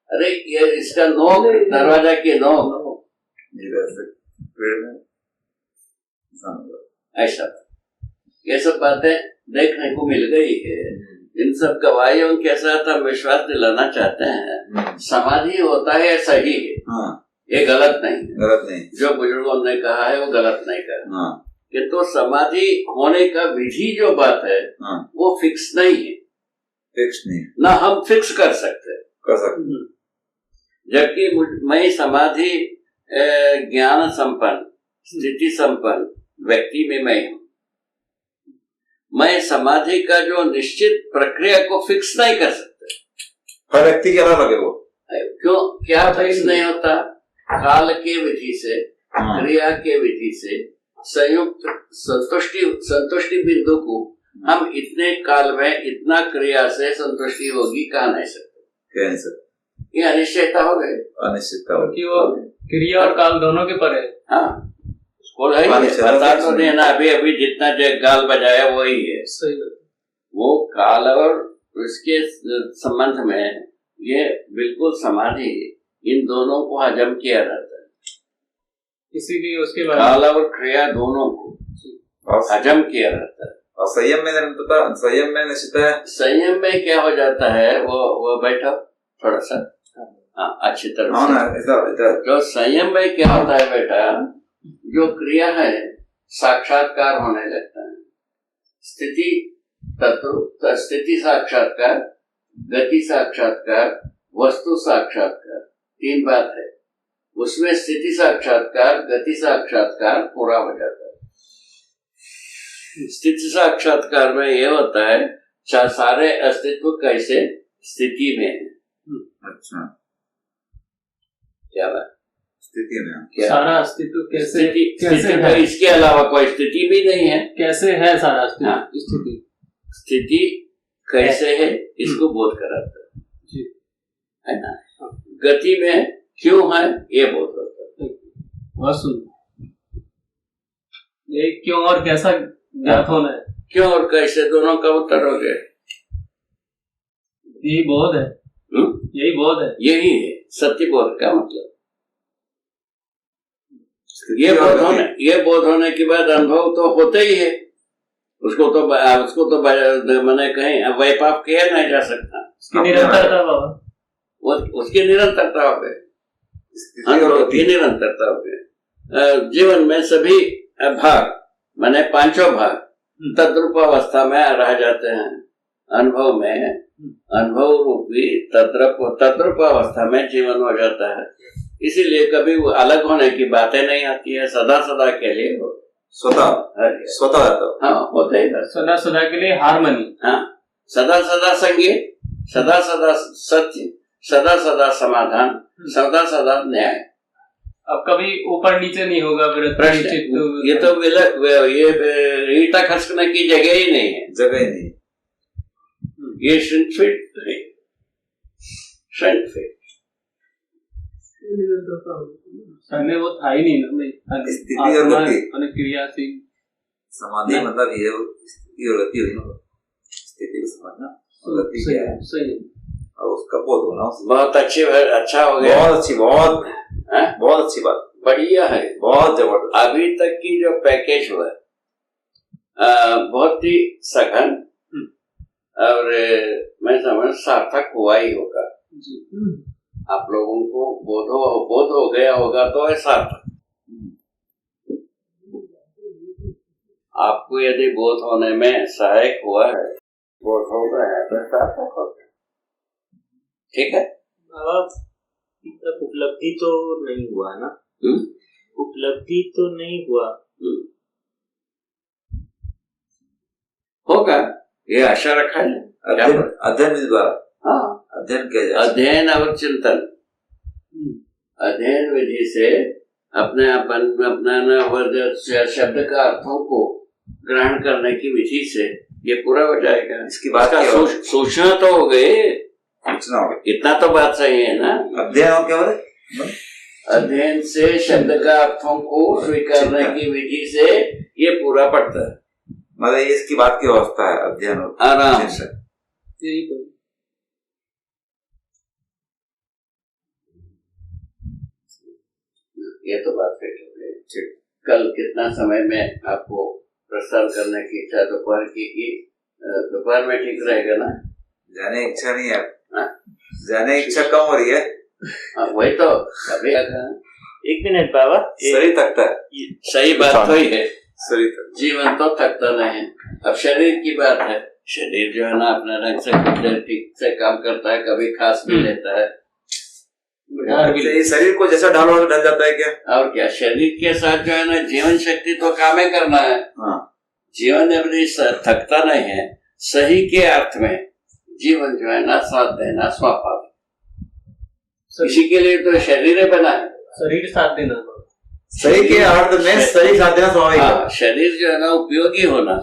अरे ये इसका नोक, दरवाजा की नोक ऐसा। ये सब बातें देखने को मिल गई है। इन सब गवाहियों के साथ हम विश्वास दिलाना चाहते हैं समाधि होता है सही है। हाँ। ये गलत नहीं, गलत नहीं। जो बुजुर्गों ने कहा है वो गलत नहीं कहा। हाँ। कि तो समाधि होने का विधि जो बात है, हाँ, वो फिक्स नहीं है। फिक्स नहीं ना हम फिक्स कर सकते। जबकि मैं समाधि ज्ञान संपन्न, स्थिति संपन्न व्यक्ति में मैं हूं। मैं समाधि का जो निश्चित प्रक्रिया को फिक्स नहीं कर सकता। हर व्यक्ति के अलग है वो। क्यों, क्या फिक्स नहीं होता? काल के विधि से, क्रिया के विधि से संयुक्त संतुष्टि बिंदु को हम इतने काल में इतना क्रिया से संतुष्टि होगी कह नहीं सकते। ये अनिश्चयता हो गई। अनिश्चितता होगी, वो क्रिया और काल दोनों के परे। हाँ, बता तो देना, अभी जितना गाल बजाया वही है। सही। वो काल और उसके संबंध में ये बिल्कुल समाधि, इन दोनों को हजम किया जाता है। इसीलिए उसके बाद काल और क्रिया दोनों को हजम किया जाता है। और संयम में निश्चित है। संयम में क्या हो जाता है, वो बैठो थोड़ा सा। हाँ, अच्छी तरह से। जो संयम में क्या होता है बेटा, जो क्रिया है साक्षात्कार होने लगता है। स्थिति तत्व, स्थिति साक्षात्कार, गति साक्षात्कार, वस्तु साक्षात्कार, 3 बात है। उसमें स्थिति साक्षात्कार, गति साक्षात्कार पूरा हो जाता है। स्थिति साक्षात्कार में यह होता है सारे अस्तित्व कैसे स्थिति में है। अच्छा, क्या बात। स्थिति में सारा अस्तित्व कैसे स्थिति तो इसके अलावा कोई स्थिति भी नहीं है। कैसे है सारा अस्तित्व? स्थिति कैसे है इसको बोध कराता है ना। गति में क्यों है ये बोध होता है। बहुत सुंदर। ये क्यों और कैसा ज्ञात होना है। क्यों और कैसे दोनों का उत्तर हो गया। यही बोध है। यही बोध है। यही है सत्य बोध का मतलब। ये बोध होने के बाद अनुभव तो होता ही है। उसको तो मैंने कहीं वैपाप किया नहीं जा सकता। उसकी निरंतरता बाबा, उसकी निरंतरता हो गई। अनुभव की निरंतरता हो गई। जीवन में सभी भाग माने पांचों भाग तद्रूप अवस्था में रह जाते हैं। अनुभव रूपी तद्रूप अवस्था में जीवन हो जाता है। इसीलिए कभी वो अलग होने की बातें नहीं आती है। सदा सदा के लिए स्वतः हाँ होता ही सदा के लिए हारमोनी। हाँ सदा सदा संगीत, सदा सदा सत्य, सदा सदा समाधान, सदा सदा न्याय। अब कभी ऊपर नीचे नहीं होगा। ये तो ये ईटा खसकने की जगह ही नहीं है। ये श्रृंखलित है। पहले वो था ही नहीं ना भाई। स्थिति और गति क्रियाशील समाधि मतलब ये स्थिति और गति हुई ना। स्थिति को समझना गति क्या है सही और उसका बोध होना। बहुत अच्छा हो गया। बहुत अच्छी बात। बढ़िया है। बहुत जबरदस्त। अभी तक की जो पैकेज हुआ बहुत ही सघन और मैं समझ सार्थक हुआ ही होगा। आप लोगों को बोध हो गया होगा तो सार्थक। आपको यदि बोध होने में सहायक हुआ है, बोध हो गया है तो सार्थक हो गया। ठीक है। उपलब्धि तो नहीं हुआ ना। उपलब्धि तो नहीं हुआ। होगा ये आशा रखा है। अध्ययन द्वारा अध्ययन किया जाए। अध्ययन और चिंतन। अध्ययन विधि से अपने शब्द का अर्थों को ग्रहण करने की विधि से ये पूरा हो जाएगा। इसकी बात सूचना तो हो गई। इतना तो बात सही है ना। अध्ययन और क्या बोले? अध्ययन से शब्द का अर्थों को स्वीकारने की विधि से ये पूरा पड़ता है। मतलब ये इसकी बात की अवस्था है अध्ययन आराम से। ये तो बात फिट हो गई। कल कितना समय में आपको प्रस्थान करने की इच्छा दोपहर की दोपहर में ठीक रहेगा ना। जाने इच्छा नहीं है। जाने इच्छा कम हो रही है। वही तो अभी एक मिनट बाबा सही थकता है। सही बात तो ही है। जीवन तो थकता नहीं। अब शरीर की बात है। शरीर जो है ना अपने रंग से ठीक से काम करता है, कभी खास भी लेता है। शरीर को जैसा ढालो ढल जाता है क्या? और क्या शरीर के साथ जो है ना जीवन शक्ति तो काम ही करना है। जीवन यदि थकता नहीं है सही के अर्थ में जीवन जो है ना साथ देना स्वाभाविक। इसी के लिए तो शरीर बना है। शरीर साथ देना सही के अर्थ में सही साथ देना स्वाभाविक। शरीर जो है ना उपयोगी होना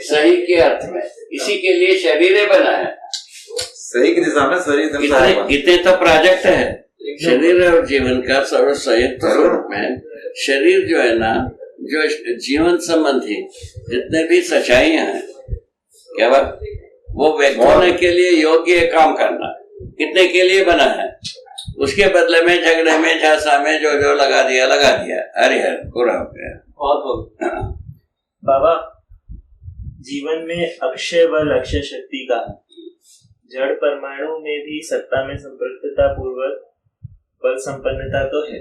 सही के अर्थ में। इसी के लिए शरीर बना है। सही की दिशा में शरीर इतने तो प्रोजेक्ट है शरीर और जीवन का सर्व संयुक्त रूप में। शरीर जो है ना जो जीवन संबंधी जितने भी सच्चाइयां हैं क्या बात वो व्यक्त होने के लिए योग्य काम करना कितने के लिए बना है। उसके बदले में झगड़े में झांसा में जो लगा दिया अरे यार पूरा हो गया। बहुत हो गया। बाबा जीवन में अक्षय बल अक्षय शक्ति का है। जड़ परमाणु में भी सत्ता में संपृक्तता पूर्वक बल संपन्नता तो है।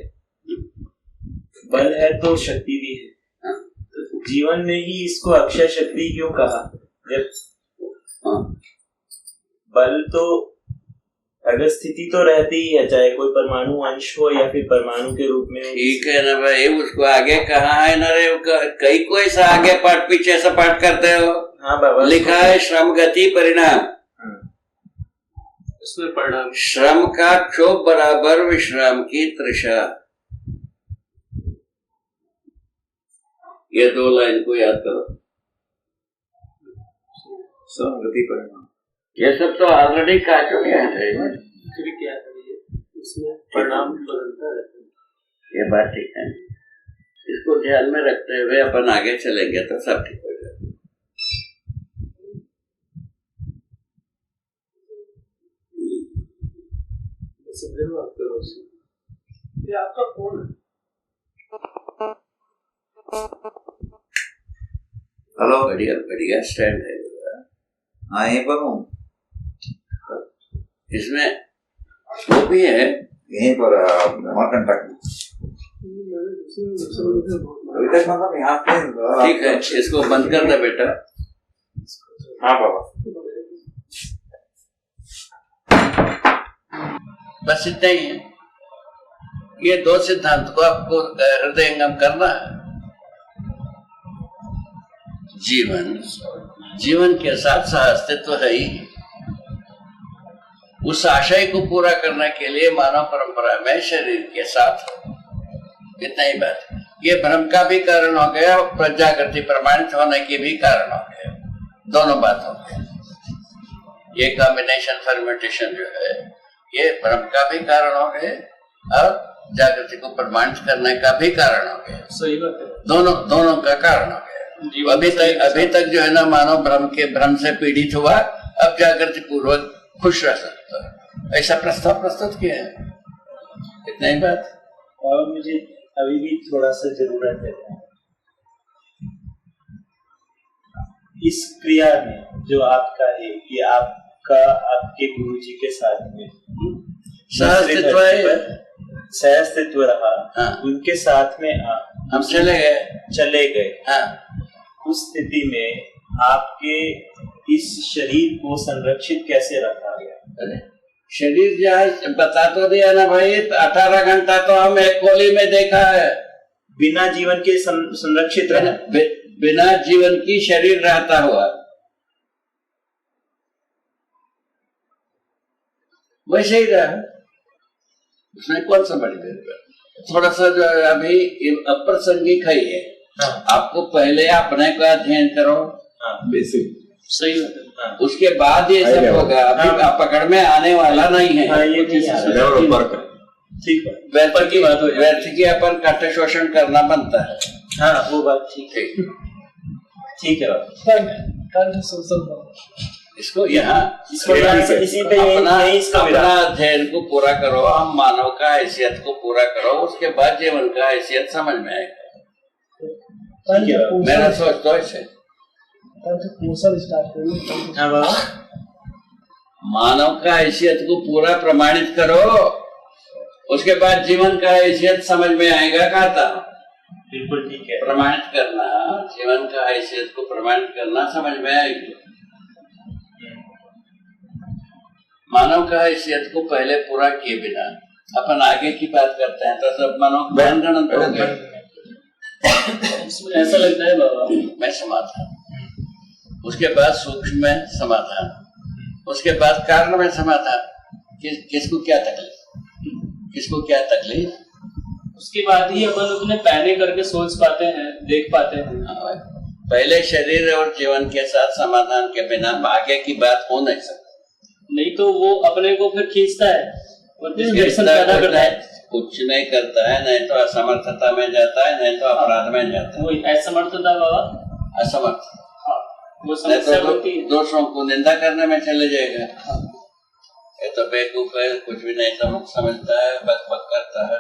बल है तो शक्ति भी है। जीवन में ही इसको अक्षय शक्ति क्यों कहा? जब बल तो अगर स्थिति तो रहती ही है चाहे कोई परमाणु अंश हो या फिर परमाणु के रूप में। ठीक है ना भाई उसको आगे कहा है ना रे कई को ऐसा आगे पाठ पीछे से पाठ करते हो। हाँ बाबा लिखा है श्रम गति परिणाम। उसमें परिणाम। श्रम का क्षोभ बराबर विश्राम की तृषा। ये 2 लाइन को याद करो। संगति परिणाम, ये सब तो ऑलरेडी कह चुके हैं। फिर क्या है इसमें परिणाम बदलता रहता है। ये बात ठीक है, इसको ध्यान में रखते हुए अपन आगे चलेंगे तो सब ठीक हो जाएगा। ये आपका फोन है। हेलो, बढ़िया बढ़िया स्टैंड है। हाँ यहीं पर हूँ, इसमें वो भी है यहीं पर अमरकंटक। अभी तक मतलब यहाँ पे ठीक है, इसको बंद कर दे बेटा। हाँ बाबा, बस इतना ही है। ये 2 सिद्धांत को आपको हृदयंगम करना है। जीवन के साथ सहअस्तित्व है ही। उस आशय को पूरा करने के लिए मानव परंपरा में शरीर के साथ इतना ही बात। ये भ्रम का भी कारण हो गया, प्रजागृति प्रमाणित होने की भी कारण हो गया। दोनों बात हो गए। ये कॉम्बिनेशन फर्मेंटेशन जो है ये भ्रम का भी कारण हो गए और जागृति को प्रमाणित करने का भी कारण हो गया। सही बात है, दोनों का कारण हो गया। अभी तक जो है ना मानव भ्रम से पीड़ित हुआ, अब जागृति पूर्वक खुश रह सकता है। ऐसा प्रस्ताव प्रस्तुत किया है। इतना ही बात। और मुझे अभी भी थोड़ा सा जरूरत है इस क्रिया में जो आपका है कि आपका आपके गुरुजी के साथ में सहअस्तित्व रहा। हाँ। उनके साथ में हम चले गए। हाँ। उस स्थिति में आपके इस शरीर को संरक्षित कैसे रखा गया? शरीर जहाँ बता तो दिया ना भाई, 18 घंटा तो हम एक गोली में देखा है। बिना जीवन के संरक्षित रहा, बिना जीवन की शरीर रहता हुआ वैसे ही रहा। उसमें कौन सा बड़ी देर थोड़ा सा जो है अभी अप्रासंगिक है ये। हाँ। आपको पहले अपने का अध्ययन करो। हाँ। बेसिक सही होता है। हाँ। उसके बाद ये सब होगा। अभी हाँ। पकड़ में आने वाला नहीं है। हाँ, ये ठीक है। व्यर्थ की अपन कष्ट शोषण करना बनता है। हाँ वो बात ठीक है। ठीक है। इसको यहाँ अपना अध्ययन को पूरा करो, हम मानव का हैसियत को पूरा करो, उसके बाद जीवन का हैसियत समझ में आएगा। मेरा सोच तो ऐसे मानव का हैसियत को पूरा प्रमाणित करो, उसके बाद जीवन का हैसियत समझ में आएगा। कहता बिल्कुल ठीक है। प्रमाणित करना, जीवन का हैसियत को प्रमाणित करना समझ में आएगी। मानव का हैसियत को पहले पूरा किए बिना अपन आगे की बात करते हैं तो सब मानव गणन हो गए। ऐसा लगता है बाबा में समाधान, उसके बाद सूक्ष्म में समाधान, उसके बाद कारण में समाधान। किसको क्या तकलीफ, उसके बाद ही अपन अपने पहले करके सोच पाते हैं, देख पाते हैं। पहले शरीर और जीवन के साथ समाधान के बिना आगे की बात हो नहीं सकती। नहीं तो वो अपने को फिर खींचता है और पैदा करता है। कुछ नहीं करता है, नहीं तो असमर्थता में जाता है, नहीं तो अपराध में जाता है। वही असमर्थता बाबा, असमर्थ। हाँ, वो समस्या होती है। दोषों को निंदा करने में चले जाएगा। हाँ। ये तो बेवकूफ है, कुछ भी नहीं समझता है, बक करता है,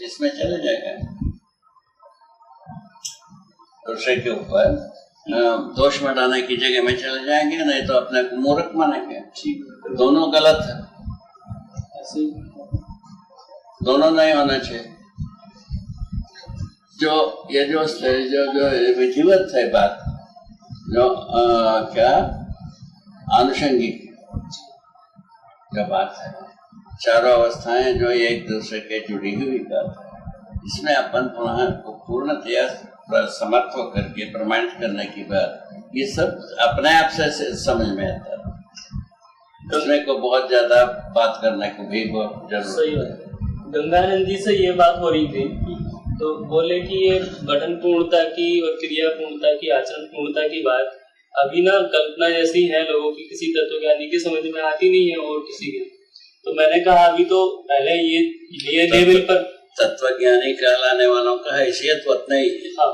इसमें चले जाएगा। दूसरे के ऊपर दोष बढ़ाने की जगह में चले जाएंगे, नहीं तो अपने को मूर्ख मानेंगे। दोनों गलत है, दोनों नहीं होना चाहिए। जो विधिवत है बात, जो क्या आनुषंगिक जो बात है, चारों अवस्थाएं जो एक दूसरे के जुड़ी हुई बात है, इसमें अपन पुनः पूर्णतया समर्थ होकर के प्रमाणित करने की बात, ये सब अपने आप से समझ में आता है। उसमें को बहुत ज्यादा बात करने को भी बहुत जरूर। सही बात। गंगानंद जी से ये बात हो रही थी तो बोले कि ये गठन पूर्णता की और क्रिया पूर्णता की, आचरण पूर्णता की बात अभी ना कल्पना जैसी है लोगों की, किसी तत्व ज्ञानी की समझ में आती नहीं है और किसी की। तो मैंने कहा अभी तो पहले ये लेवल पर तत्वज्ञानी कहलाने वालों का हैसियत उतना ही है। हाँ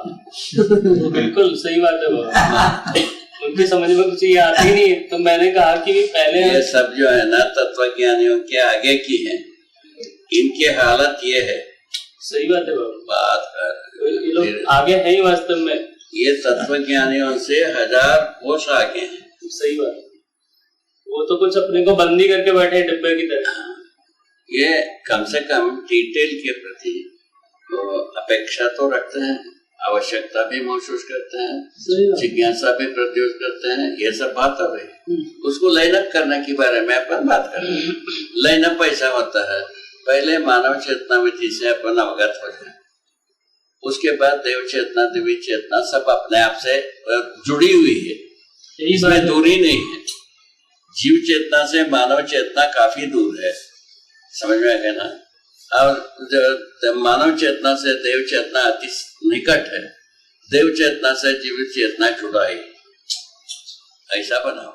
बिल्कुल सही बात है बाबा। उनकी समझ में कुछ ये आती नहीं है। तो मैंने कहा कि पहले ये सब जो है ना तत्वज्ञानियों के आगे की है, इनकी हालत ये है। सही बात है बाबा। बात कर ये लोग आगे है ही वास्तव में। ये तत्वज्ञानियों से 1000 कोस आगे हैं। सही बात है। वो तो कुछ अपने को बंदी करके बैठे हैं डिब्बे की तरह। ये कम से कम डिटेल के प्रति तो अपेक्षा तो रखते हैं, आवश्यकता भी महसूस करते हैं, जिज्ञासा भी प्रत्युत करते हैं। ये सब बात हो रही, उसको लाइनअप करने के बारे में अपन बात कर रहे हैं। लाइनअप ऐसा होता है, पहले मानव चेतना विधि से अपन अवगत हो जाए, उसके बाद देव चेतना दिव्य चेतना सब अपने आप से जुड़ी हुई है, इसमें दूरी नहीं है। जीव चेतना से मानव चेतना काफी दूर है, समझ में आ गया ना। और मानव चेतना से देव चेतना अति निकट है, देव चेतना से जीव चेतना जुड़ा है, ऐसा बनाओ।